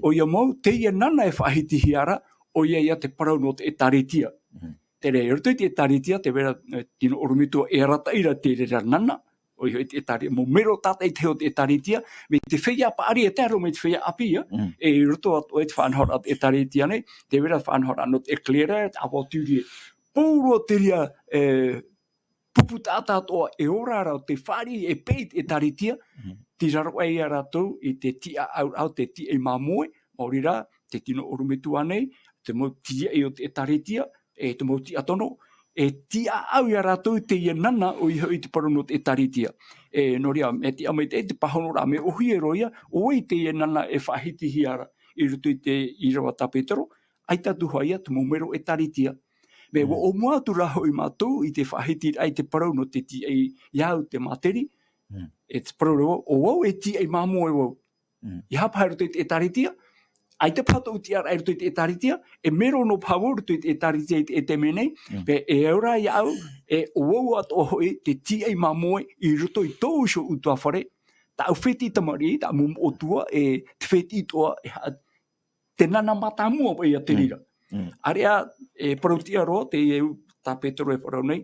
O ia mau, te ie nana e whahitihiara, o ia te parau no e taritia. Tere, e roto te taritia, te vera tino oromitua e rataira te rera nana, o ia te taritia, mo mero tata i teo te taritia, me te feia paari e tero me te feia apia, e roto atu e te whanhora e taritia nei, te vera whanhora no te klera, te awaturi, pōrua te ria pupu tātātoa e ora rau te whari e peit e taritia, ti raro ai a ratou i te TIAAU te ti e mamoe, mauri rā, te tino orumetu anei, te mo tia e o te taritia, e te mo ti atono, e TIAAU a ratou te ia nana o i hoi te parono te taritia. E noria, me ti amai te pahono rā me ohi e roia, o i te ia nana e whahiti hiara i rutu i te Irava tapetero, ai tatu haia te momero e taritia. Me o mua tu raho i mātou i te whahiti ai te parau no te ti e iau te materi, e te parau reo, o wau e ti e māmo e wau. I hapa hai rutu i te taritia, ai te pato uti ara ai rutu i te taritia, e mero no pāwo rutu i te taritia i te menei, pe e ora iau, e o wau ato hoi te ti e māmo i rutu i tō usho utua whare, ta au wheti tamari, ta mum o tua, e te wheti toa, te nana matamua pa ia te rira. Area e parautia roa, te e tā Petro e parau nei,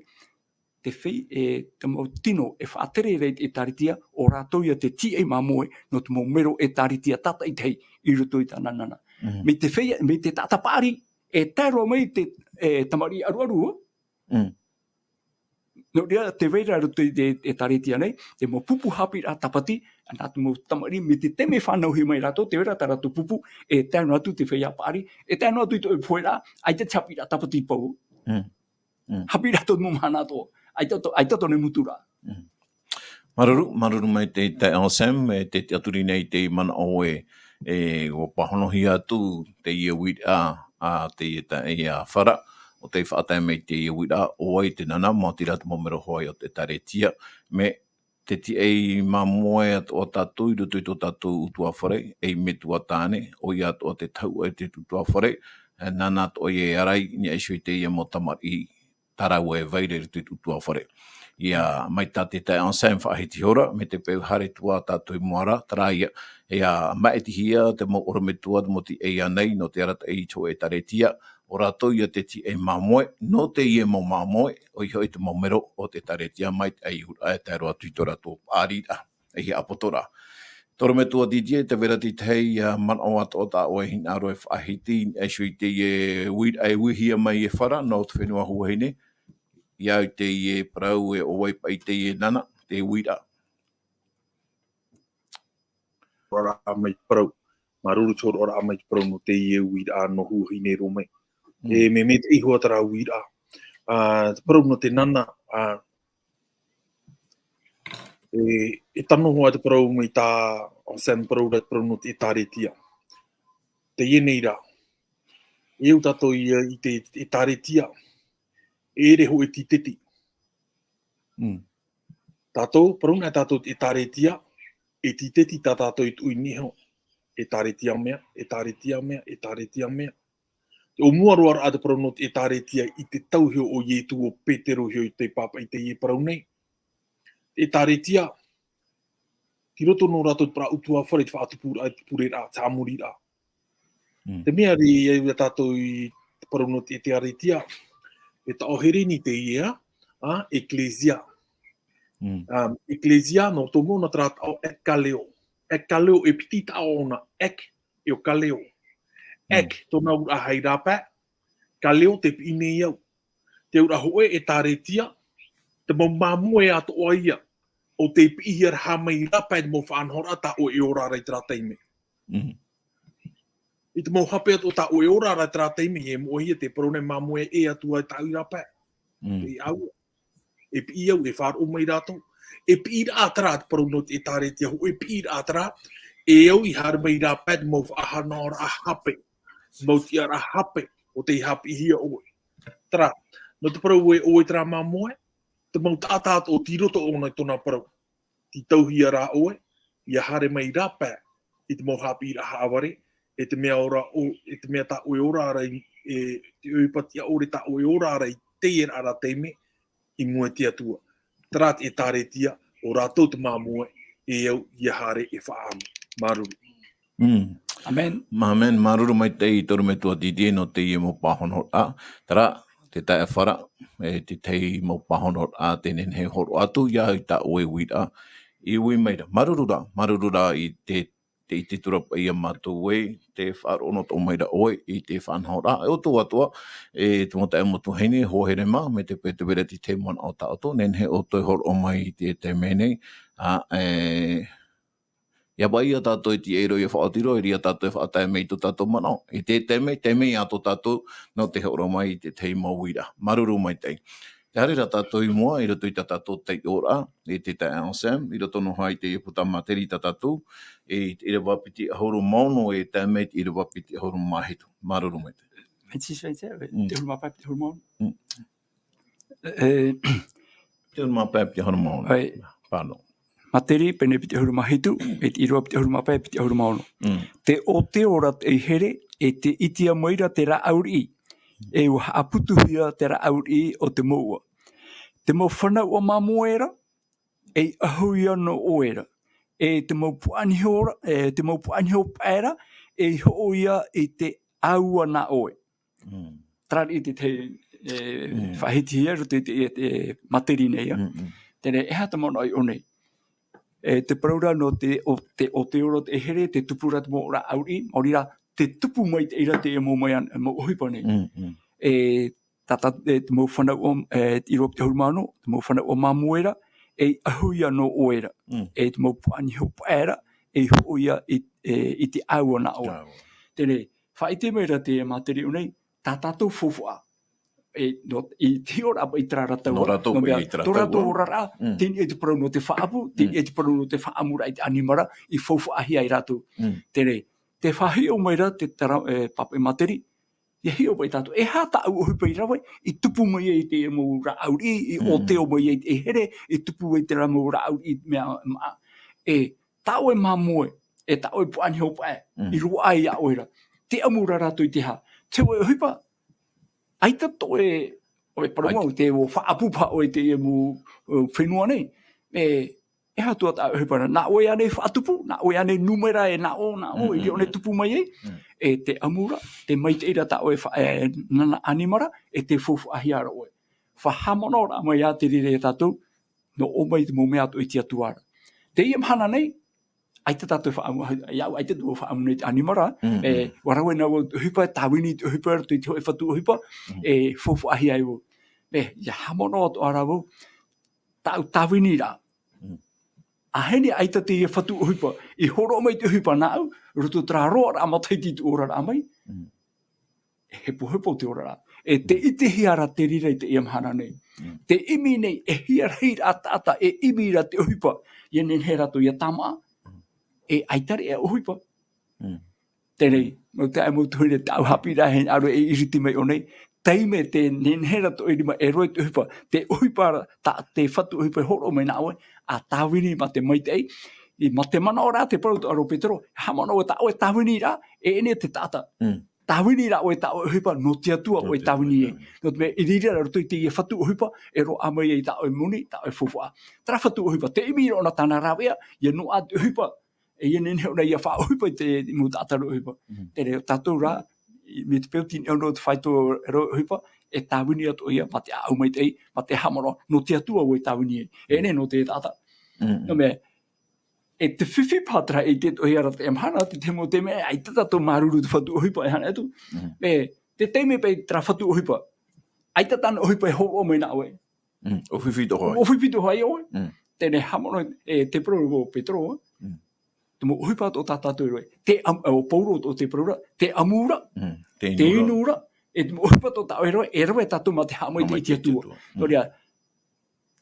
te whei e te mau tino e whaatere rei e taritia o rātou ia te ti e mamoe no te mau mero e taritia tata i tei i rutu i tā nanana. Me te feia, me te tatapari e tairo mai te tamari aruarua. No rea te veira rutu i te taritia nei, te mau pupu Haapiiraa Sabati, nā te mau tamari me te teme whanau hi mai rato, te vera tā ratu pupu, e taino atu te feia pari, e taino atu i to e poera, ai te Haapiiraa Sabati pau. Haapiiraa to mo mana to, ai tato ne mutura.
Maruru mai te Sam, te aturi nei te mana o o pahonohi atu te ia wira a te ia whara, o te whaatai mei te ia wira o ai te nana, mo te rata momero hoi o te taretia, me te ti ei mamoe atu o tatou, i rutu i tō tatou utua whare, ei me tua tāne, o i atu o te tau e te utua whare, nana atu o i arai, ni eisho i te ia mo tamari tarau e vaire rutu i utua whare. Ia mai tā te Sam whaahiti hora, me te peu hare tua tātou i moara, taraia, ia maeti hia, te mo orometua, mo ti eia nei, no te arata e to e taretia, o rātou ia te ti e mamoe, no te ie mo mamoe, o i hoi te momero o te taretia, mai te ei hura e te aroa tuitora tō ārira, e hi apotora. Toro me tua didia, te vera ti tei, man o ato o tā o e hina aro e whaahiti, e shui te e wihia mai e whara, no te whenua huahine, iau te ie Parau e ohipa i te ie nana, te wira.
Ora mai Parau, maruru tōru ora mai Parau no te ie wira no huahine ro mai. E me te ihua tara wira. Parau no te nana, e tano hoa te Parau mai tā Sam Parau rat Parau no te taretia. Te ie nei rā. E u tato i te taretia. E reho e ti teti. Tātou, parunga tātou e taretia, e ti teti tā tātou i tui niho, e taretia mea, e taretia mea, e taretia mea. O muaroara a te parunga e taretia i te tauhio o ietu o Petero hio i te papa i te ie parau nei. E taretia, ti roto no rato pra utua whare te whaatupura ai te pure rā, te amuri rā. Te mea ri e tātou i te parunga e taretia, e ta ohereni te ia, eklesia. Eklesia no tō mōna trāt au ek kaleo. Ek kaleo e piti ta ona, ek e o kaleo. Ek tōna ura hei rāpē, kaleo te pine iau. Te ura hoe e taretia, te mau mamue ato o ia, o te pihia raha mai rāpē te mau whaanhora ta o e ora rei trāteime. I te mau hape ato ta o e ora rei trāteime, e mohia te parone mamue e atua e tau i rāpē. E au. E pi iau e faaroo mai rātou. E pi ira atara te parau e taretia ho. E pi ira atara e au i hara mai rāpē te mau whaahana ora a hape. Mau ti ara hape o te hapi hia oe. Tara, no te parau e oe tara mamoe, te mau tātāt o tiroto o nei tōna parau. Ti tauhia rā oe, i a hare mai rāpē, i te mau hapi ira haaware, e te mea ora o, e te mea ta oe ora rei, e te uipatia ore ta oe ora rei, teie ara teime, i mua te atua. Trat e taretia, o rātou te māmoe, e au i a hare e whaamu. Maruru.
Amen.
Amen. Maruru mai te i toru me tua titi no te i mo pahono a. Tara, te tae whara, e te tei mo pahono a tenen he horo atu, ia i ta oe wira. I ui meira. Maruru ra i te te iti tura pa ia mātou e, te whaarono tō maira oe, i te whanhaora. E o tō atua, e te mota e motu hene, hohere mā, me te pete wera ti te mon o tātou, nen he o tō hor o mai i te menei, ia bai a tātou i ti eiro i a whaatiro, i ria tātou i whaatai mei tō tātou manao. I te mei a tō tātou, no te hora mai i te tei mauira. Maruru mai tei. Te harira tātou i mua, i roto i tā tātou tei ôraa, i te TIAAU, i roto no hai te eputama teri tā tātou, i Irava piti Ahuru mauno, i te mei i Irava piti Ahuru mahitu. Maruru mai tei.
Te huru mapai piti huru mauno.
Te huru mapai piti Ahuru mauno. Pāno.
Materi pene piti huru mahitu, e te Irava piti huru mapai piti Ahuru mauno. Te o te ora e here, e te itia maira te rauri, e u haaputuhia te rauri o te moua. Te mau whanau o mamoera, e ahuia no oera. E te mau puanihio paera, e hoia i te aua na oe. Trari i te whahiti hia, roto i te materi nei. Tene, e hata mono i onei. Te praura no te o te ora te here, te tupura te mo ora auri, maurira te tupu mai te ira te mo mai mo ohipa nei. Tata te mo whanau o Irava te hurumano, te mo whanau o mamuera, e ahuia no oera. E te mo puanihio paera, e hoia i te aua na oa. Tene, whaite meira te materi unei, tā tātou fofua. I te ora apa i tra ratou.
No ratou pa i tra ratou.
Tō ratou rara, tini e te parau no te whaapu, tini e te parau no te whaamura i te animara, i fofu ahia i ratou. Tene, te whahio meira, te papai materi, ia hio pai tātou. E hata au ohipa i rawe, i tupu mai i te mo rauri, i o teo mai i te here, i tupu mai i te mo rauri i mea maa. E tau e mamoe, e tau e puani hopae, i rua ai a oira. Te amura ratou i te ha. Te oe ohipa, aita to e parumau, te o whaapupa o te e mo whenua nei. E hatua ta ohipa, na oe ane whaatupu, na oe ane numera e na o, i ri one tupu mai ei. E te amura, te maiteira ta oe nana animara, e te fofu ahiara oe. Whahamona ora mai a te rire e tātou, no o mai te mo mea to i tia tuara. Te ia mhana nei, aita tātou iau aita tu whaamu nei te animara, warawe na ohipa, tāwini te ohipa, te te Fatu ohipa, e fofu ahia i o. Ia hamona o to arawo, tāwini rā. A hene aita te Fatu ohipa, i horo mai te ohipa nāu, roto tra roa rā mataiti tu ora rā mai, he pohepo te ora rā. E te ite hiara te rira i te ia mhana nei. Te imi nei, e hiara hira tata, e imi ra te ohipa, i nen he rato ia tama, e aitare e ohipa. Tenei, mo te ai mo tuine tau Haapiiraa hen aro e iriti mai o nei, teime te nenhera to irima e roi te ohipa, te ohipa te Fatu ohipa horo mai na oe, a tāwini ma te maitei, i ma te mana ora te parau to aro Petro, hamana o ta oe tāwini rā, e ene te tata. Tāwini rā oe ta ohipa, no te atua oe tāwini e. No te me irira rato i te Fatu ohipa, e ro amai e ta oe muni, ta oe fufua. Tra Fatu ohipa, te imi ona tāna rāwea, ia no a te ohipa, e ia nene ona ia wha ohipa i te mu tātaro ohipa. Tere tātou rā, me te peuti ni ono te whaito ohipa, e tāwini atu ia, ma te au mai tei, ma te hamara, no te atua oe tāwini e. E ne no te tata. No me, e te whiwhi pātara e te ohiara te amhana, te mo te mea, ai te tātou maruru te Fatu ohipa e hana atu. Me, te teime pei tra Fatu ohipa, ai te tāna ohipa e horo mai na oe.
O whiwhi to hoi.
O whiwhi to hoi oe. Tene hamara, te pro o Petro oe. Te mo ohipa o tātātou roi. O pauro o te praura, te amura, te inura, e te mo ohipa o tātou roi, e roi tātou ma te hamai te iti atua. Toria,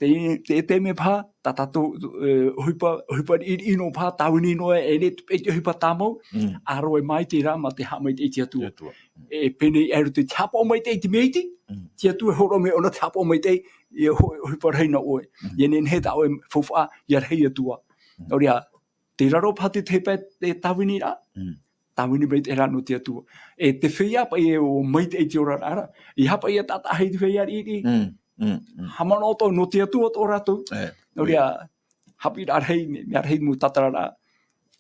te me pā, tātou ohipa ino pā, tāwini inoa, e ne te ohipa tāmau, a roi mai te rā ma te hamai te iti atua. E pene e aro te tāpa o mai te iti meiti, te atua horo me ona tāpa o mai te, i ohipa reina oe. I nen he tā oe fofua, i ar hei atua. Toria, te raro pati te hepe te tāwini rā. Tāwini mai te rā no te atua. E te feia pa e o mai te eiti ora rā. I hapa ia tata hei te feia riri. Hamana o tō no te atua tō rātou. Noria, Haapiiraa hei, mea hei mu tatara rā.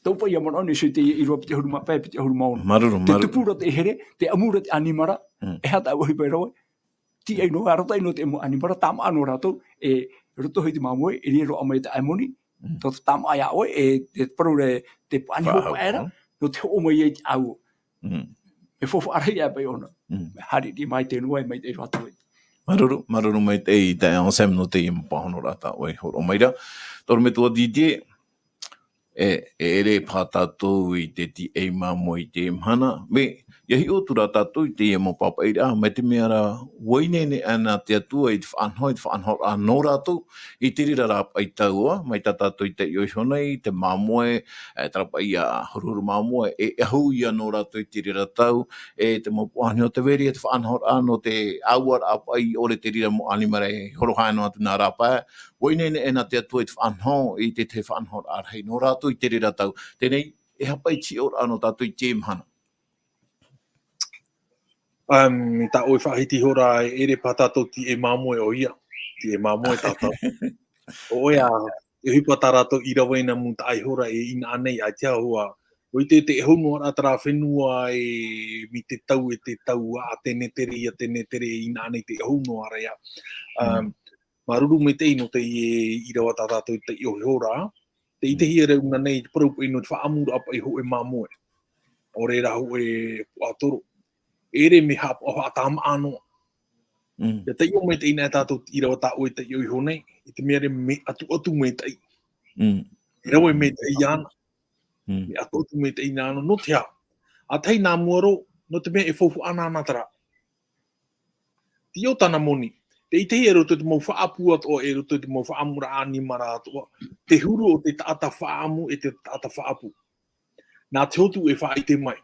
Taupa ia mana ne sui te Irava piti huruma pai piti huruma ona.
Maruru.
Te tupura te here, te amura te animara. E hata au hipa rawe. Ti ai no, aratai no te emo animara, tama ano rātou. E roto hei te mamoe, e riro amai te aimoni. to tam aya o te pro te pani ho era no te o mai au e fofo aria pe ona hari di mai te nuai mai te ratou
maruru mai te i te ansem no te impahono rata oi horo maira torme tua DJ ere patatou i te ti e mamo i te mhana me iahi o tura tatou i te e mo papai ra me te meara wainene ana te atua i te whaanhoi anō ratou i te rira rā pai taua mai ta tatou i te ioihonei te mamoe trapa i a hururu mamoe ahu i anō ratou i te rira tau te mopuani o te veri te whaanhoi anō te aua rā pai o re te rira mo animare horohaino atu nā rā pai wainene ana te atua i te whaanhoi i te whaanhoi arhei no ratou i te rira tau tenei e hapai ti ora anō tatou i te mhana
ta oi whahiti hora ere patato ti e mamoe o ia. Ti e mamoe tatou. O ia, e hipa tarato i rawaina mu ta ai hora e ina anei a tia hoa. O te hono ara tara whenua e mi te tau a tene tere ina anei te hono ara ia. Maruru me te ino te i rawa tatato i te i hora. Te i te hiere una nei te parau ino te whaamura apa i ho e mamoe. O re rahu e puatoro. Ere me hap o atama ano. Ya te io me te ina tatou i rawa ta o te i honei. I te mere me atu me te i. I rawa me te i ana. Me atu me te ina ano. No te hao. A tei nā muaro, no te mea e fofu ana tara. Ti o tana moni. Te i te hero te mau whaapu ato e roto te mau whaamura ani mara ato. Te huru o te taata whaamu e te taata whaapu. Nā te hotu e wha i te mai.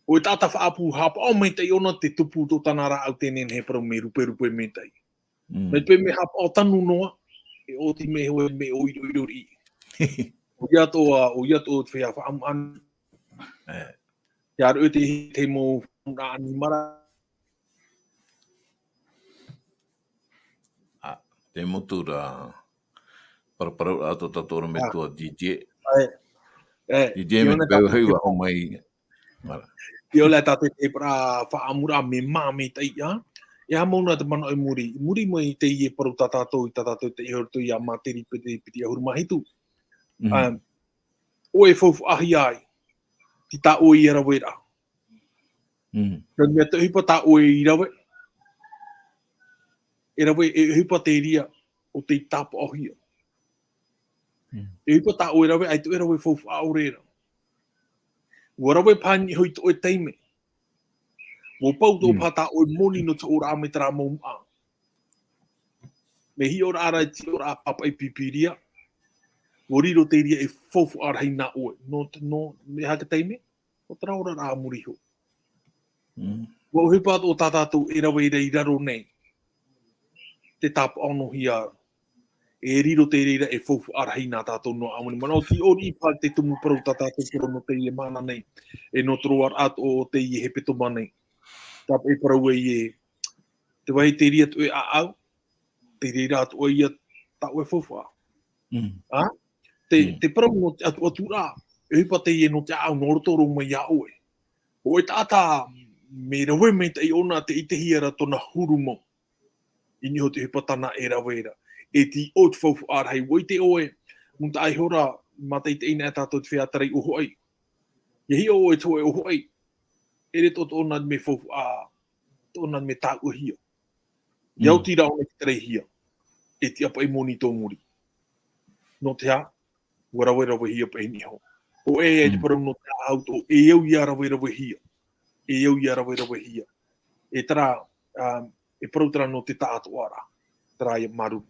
O e tata whaapu hapa, o mei tei ona te tupu tō tana rā au tēnen he parau me rupe mei tei. Mei pe me hapa o tanu noa, e o ti me hoe me o iri. O ia tō te whea whaamu anu. Ia rau te mo whaamura ani mara.
te motura parau ato tatou me tua DJ. DJ me pēu heua o mai.
Io le tate te pra whaamura me me tei ia. Ia mauna te mana o muri. Muri mai te ie paru tatatou i te ihortu i a materi piti ahuru mahitu. O e fofu ahi ai. Ti ta o i Irava era. Mea te hipa ta o i Irava. Irava e hipa te ria o te tapa ohia. E hipa ta o Irava ai tu Irava e fofu a orera. Warawe pani hoi to e teime. Wo pau tō pata o moni no te ora me tera mou a. Me hi ora ara ti ora papai pipiria. Wo riro te ria e fofu ara hei na oe. No, me haka teime. O tera ora rā muri ho. Wo hipa o tatatou e rawe rei raro nei. Te tapa ono hi ara. E riro te reira e fofu ara hei nā tātou no amoni. Mana o ti ori pa te tumu parau tātou puro no te ie mana nei. E no troar ato o te ie hepetoma nei. Tāpa e parau e te wahi te ria tu e au. Te reira ato o ia tau e fofu a. Te parau no te atura. E hipa te ie no te au no rotoro mai a oe. O e tata me rawe me te ona te ite hiera tona hurumo. Ini ho te hipa tana e raweira. E ti o te whauwhu arhei. Woi te oe, munta ai hora, matei te ina e tātou te whea tarei uho ai. Ia hi o e tō e uho ai. E re tō tōna me whauwhu a, tōna me tā uhia. Iau tira o me te tarei hia. E ti apa i moni tō muri. No te ha, warawe rawe hia pa eni ho. O e te parau no te auto, e iau ia rawe hia. E iau ia rawe hia. E tara, e parau tara no te tātu ara. Tara ia maru.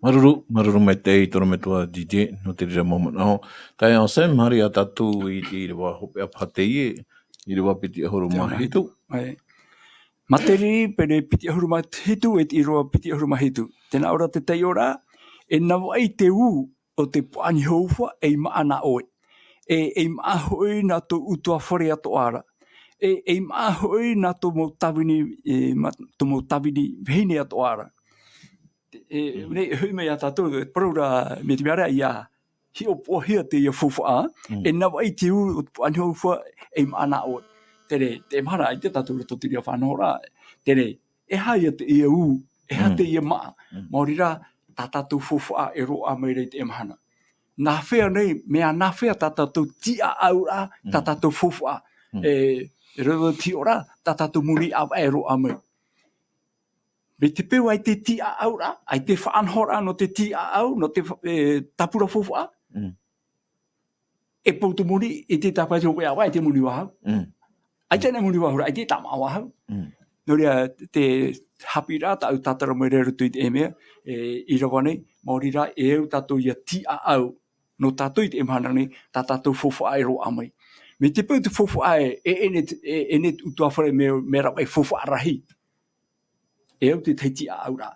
Maruru mai te i toro me tua DJ, no te rira moment aho. Tai ao sem, hari a tatou i rewa hope a pateie, i rewa piti ahuru mahitu.
Materi pene piti ahuru mahitu, e i rewa piti ahuru mahitu. Tēnā ora te tei ora, e nawa i te u o te puani hauwha e maana oe. E maa hoi nā tō utua whare ato ara. E maa hoi nā tō mau tawini vihine ato ara. Nei hui mai a tātou, parau rā me te meara ia hi o pohea te ia fuwha, e nawa i te u o te puani hauwha e maana oe. Tere, te mara i te tātou rato te ria whanau rā. Tere, e hai a te ia u, e hai te ia maa. Maori rā, tatou fofua e roa mai rei te emhana. Nā whea nei, mea nā whea tatou TIAAU rā, tatou fofua. E rewa ti ora, tatou muni au e roa mai. Me te peu ai te TIAAU rā, ai te whaanhora no te TIAAU, no te tapura fofua. E poutu muni, e te tapai te hope awa, e te muni wahau. Ai tēnei muni wahau, ai te tama wahau. No rea te Haapiiraa tau tatara mai reru tui te emea, Irava nei, Māori rā, e eu tatou ia TIAAU. No tatou i te emhana nei, tatou fofua e roa mai. Me te peu te fofua e ne utuawhare me rau e fofua rahi. E eu te TIAAU rā.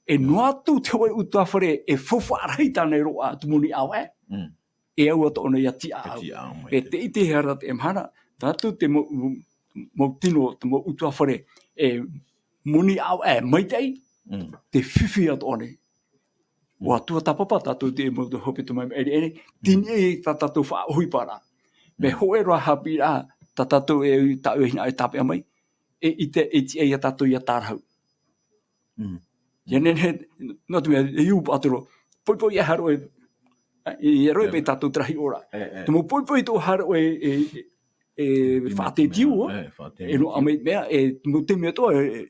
E noa tu te oi utuawhare e fofua rahi tāna e roa tu muni awe. E au ato ona ia TIAAU. E te ite hera te emhana, tatou te mo tino, te mo utuawhare e muni awe maitei, te whiwhi ato one. Wa tuatapapa tatou te mo te hepetoma tine tatou ohipa rā. Me hoe roa Haapiiraa tatou e tau e hina e tapea mai, e ite e ti e tatou ia tarahau. Ia nene, no te mea, e iu patero, poi e haro e roe pe tatou trahi ora. Te mo poi tō haro e whaate tiu, e no ame mea, e mo te mea tō,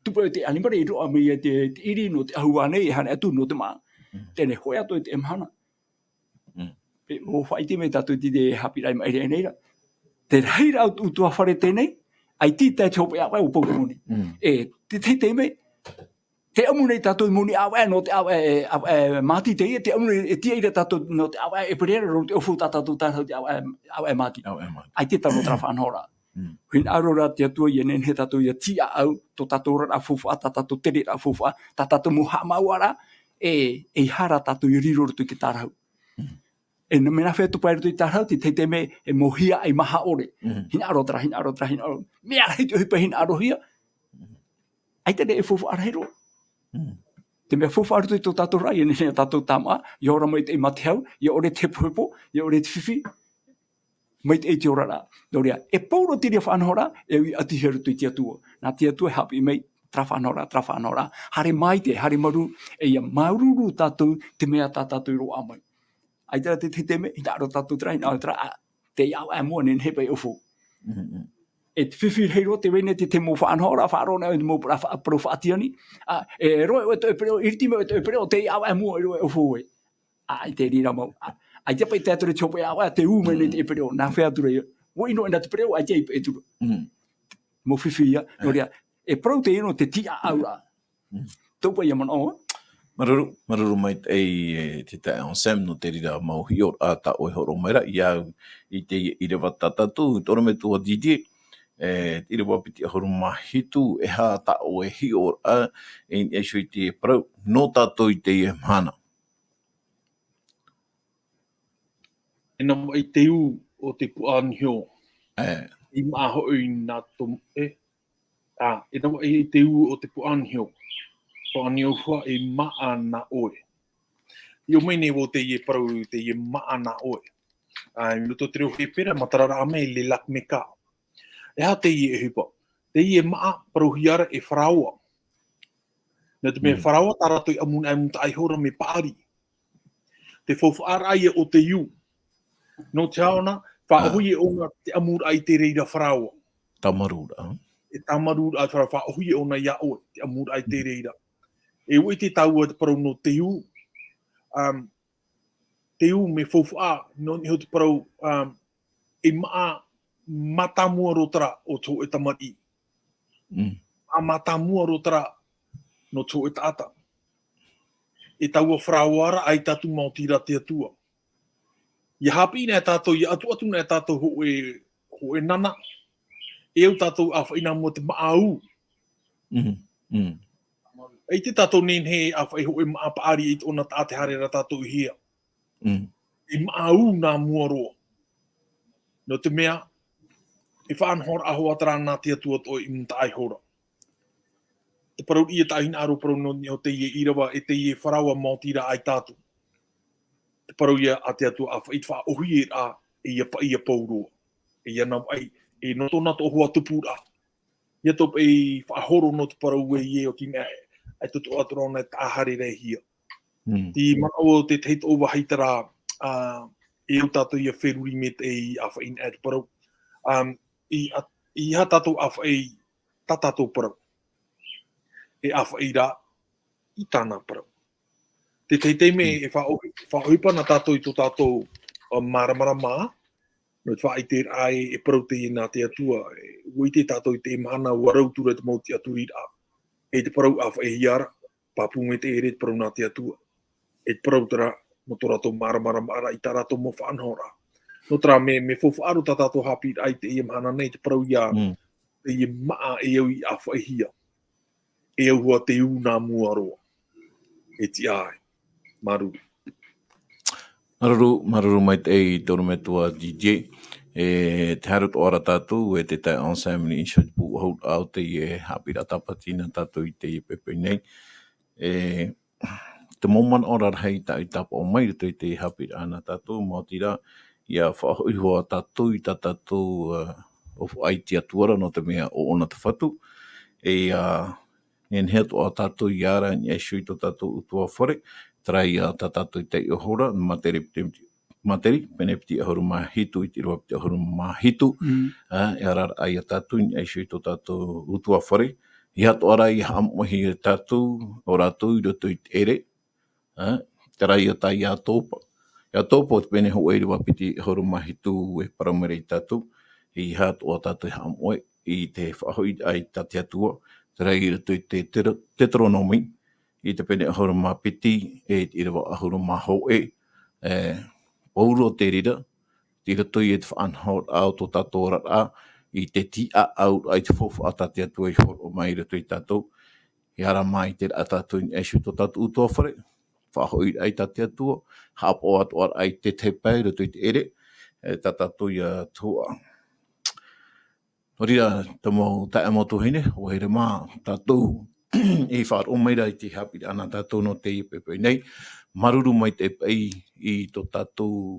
tupu te animare i roa mea te iri no te ahua nei, hane atu no te maa. Tēne hoe atu e te emhana. O whaiti me tatou ti te Haapiiraa mai rei neira. Te reira au tua whare tēnei, ai ti te hope awa o Pokumuni. E te me, te amunei tatou muni awa no te awa mati teie, te amunei e tia ira tatou no te awa e perera ro te ofu tatou te awa mati. Ai te tamo tra whanhora. Hin arora te atua i enen he tatou ia TIAAU, to tatou rara fufua, tatou tere ra fufua, tatou muha mauara, e hara tatou i riro rutu ki tarahau. E na mena whea tupai rutu i tarahau, te me e mohia ai maha ore. Hin arotra. Mea rei te ohipa hin arohia. Ai tene e fufua arahero. Te mea fufua rutu i tō tatou rai, e nene tatou tama, i ora mai te i matehau, i ore te poepo, i ore te whiwhi. Mai te eiti ora rā. Norea, e pauro tiria whanhora, e ui ati heru tui te atua. Nā te atua hapi mei, tra whanhora. Hare mai te, hare maru, e ia maururu tātou, te mea tātou roa mai. Ai tera te me, hina aro tātou tra, hina aro tra, te iau e mua nen hepe ufu. E te whiwhi heiro te wene te mo whanhora, faaroo na mo pro whaatiani. E roe o te preo, irtime o te preo, te iau e mua e roe ufu e. Ai te rira mau. Ai te pai te ature chope awa, te umene te epireo, nā whea ature ia. Wo ino ena te pireo, ai te epireo. Mo whiwhia, no rea, e prau te ino te TIAAU rā. Taupa ia mana oa.
Maruru mai te TIAAU Sam no te rira mauhi o ata o horo maira, i te Irava tatatu, toro me tua didi, Irava piti ahuru mahitu, e ha ta o e hi o a, e shui te prau, no tatou i te mana.
E na mai te u o te puanhio. I maho i nā tom e. E na mai te u o te puanhio. Puanhio hua e maa na oe. I o mene o te ie parau te ie maa na oe. Luto te reo he pera matarara ame le lak me ka. E ha te ie e hipa. Te ie maa parau hiara e Varua. Na te mea Varua tarato i amuna e muta aihora me paari. Te fofu araia o te iu. No te haona, whaohui e ona te amura ai te reira Varua.
Tamarura.
E tamarura, whaohui e ona ia oe, te amura ai te reira. E ui te taua te parau no te iu. Te iu me fofua, no ni ho te parau, e matamua rotara o tō e tamati. A matamua rotara no tō e taata. E taua Varua ai tatu mautira te atua. Ia hapi nea tātou, ia atu nea tātou ho e nana. E au tātou awhaina mua te maau. Ei te tātou nen he awhai ho e maa paari i tōna tāte harera tātou i hia. I maau nā mua roa. No te mea, e whaanhora aho atara nā te atua tō i mta aihora. Te parau ia tāhina aro parau no ni o te ie Irava e te ie Varua mautira ai tātou. Te parau ia a te atua a whait wha ohi e rā e ia pa ia pauroa. E ia nau ai, e no tōna tō hoa tupura. Ia tōp e whaahoro no te parau e ie o ki mea e tutu atura ona e tāhare rei hia. Ti mana o te teit o wahaitara e o tatou ia wheruri me te awha in at parau. I ha tatou awha e ta tatou parau. E awha i rā i tāna parau. Te teitei me e whaohipa na tatou i tō tatou maramara mā. No te wha i te ai e parau te nā te atua. Ui te tatou i te mana warau tura te mau te aturi rā. E te parau awha e hiara. Papu me te ere te parau nā te atua. E te parau tera mo tō ratou maramara mara i tā ratou mo whaanhora. No tera me whawhaaru tā tatou Haapiiraa ai te ia mahana nei te parau ia te ia maa e au i awha e hia. E au hua te u nā mua roa. E ti ai. Maruru.
Maruru mai te i tōru me tua DJ. Te harut ora tātou e te tai ensemble i shot pu hau au te i Haapiiraa Sabati na tātou i te i pepe nei. Te moman ora hei ta i tapa o mai te i Haapiiraa na tātou mō tira ia whahoihua tātou i tā tātou o ai te atuara no te mea o ona te Fatu. Nien hea toa tātou i ara ni e shui tō tātou utua whare. Trai tā tātou i te i ohora, materi, pene piti ahuru mahitu, i te roa piti ahuru mahitu. E arar ai a tātou ni e shui tō tātou utua whare. I hato ara i hamohi e tātou, o ratou i roto i te ere. Trai a tai a tōpa. Ia tōpa o te pene ho eiri wapiti ahuru mahitu e paramere i tātou. I hato a tātou i hamoe i te whahoi ai tā te atua. Trai i roto i te tetronomi, i te pene ahuru mapiti, e Irava ahuru mahoe, pauro te rira, i roto i te whaanhot au tō tātou rara, i te TIAAU ai te whawha a te atua i horo mai roto i tātou, i ara mai te a tātou i eshu tō tātou utua whare, whahoi ai tā te atua, hapo atu ar ai te pai roto i te ere, tā tātou i a tua. Rira, te mau tae mo tuhine, o here mā, tātou i whaaro maira i te Haapiiraa ana tātou no te pepe nei. Maruru mai te pai i tō tātou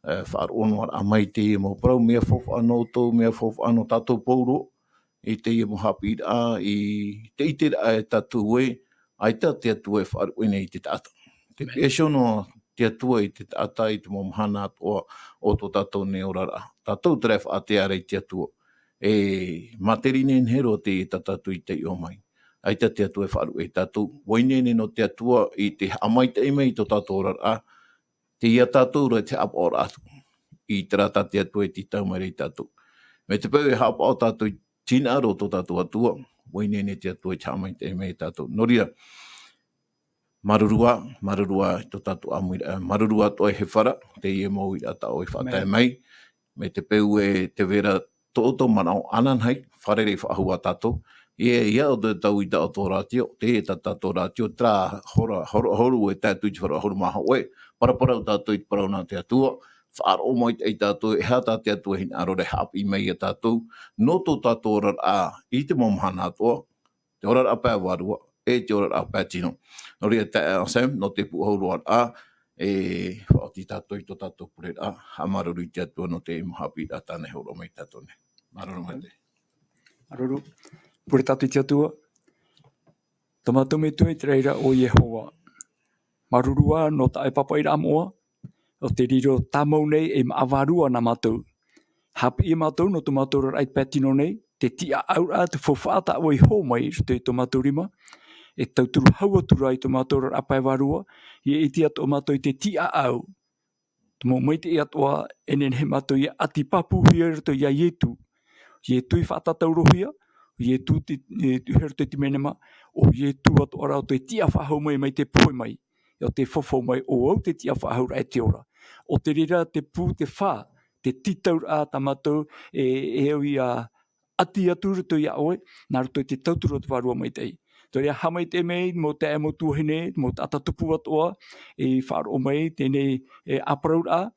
whaaro onoar a mai te mo parau, mea whawha anō tō, mea whawha anō tātou pauro, i te mo Haapiiraa, i te itere ai tātou e, ai tā te atua e whaaro ene i te tātou. Te pēsio no te atua i te tātou i te mo mahana atua o tō tātou ne orara. Tātou te rewha a te ara i te atua. Materi nen hero te tātou i te o mai. Ai te atua e wharu e tātou. Wainene no te atua i te amai te mei tō tātou rara. Te ia tātou roi te apa ora atu. I te rata te atua i te taumare i tātou. Me te pau e hapa o tātou i tina aro tō tātou atua. Wainene te atua i te amai te mei tātou. Noria, marurua i tō tātou amuira. Marurua toi he whara. Te ie mau i ata o i whatai mai. Me te pau e te vera tōto manao anan hei, wharere whaahua tātou. Ia o te tau i tā o tō rātio, te e tā tātou rātio, trā horu e tātou i te whara horu maha oe, paraparau tātou i te parau nā te atua, whaaro mai te tātou, e hea tā te atua hin arore hapi mei a tātou, no tō tātou rara i te momhana atua, te orara pā Varua, e te orara pā tino. No rea tā Sam, no te puhauru a, whaoti tātou i tō tātou purera, hamaruru i te atua no te Haapiiraa tāne horo mai tātou ne. Maruru mai te.
Maruru. Pure tātou i te atua. Tamatou me tui te reira o Yehova. Marurua no tae papai rā moa. O te riro tāmau nei e maavarua na mātou. Hapi e mātou no tō mātou rai pētino nei. Te TIAAU rā te whawhata o i hō mai te tō mātou rima. E tauturu haua tura i tō mātou rai pai Varua. I e iti ato mātou i te TIAAU. Tō mai te atua enen he mātou i ati papu hia rito i a Ietu. Ietu i whatatau rohia. Ietu te herto te menema. O Ietu ato ora o te tia whahau mai te pohe mai. O te whawhau mai o au te tia whahau rai te ora. O te rira te pū te whā. Te titau a tamatou e au i a ati atu rito i a oe. Nā rito i te tauturu te Varua mai tei. Tori a hamai te mei, mo te emo tuahine, mo te atatupu atoa, e whaaro mai, tēnei aparaur a,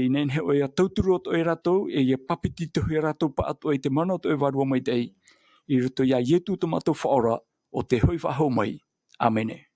nen he oe a tauturu ato e ratou, e papiti tohi a ratou pa ato e te mana ato e Varua mai tei. I rito ia Ietu tomato whaora, o te hui whahau mai. Amene.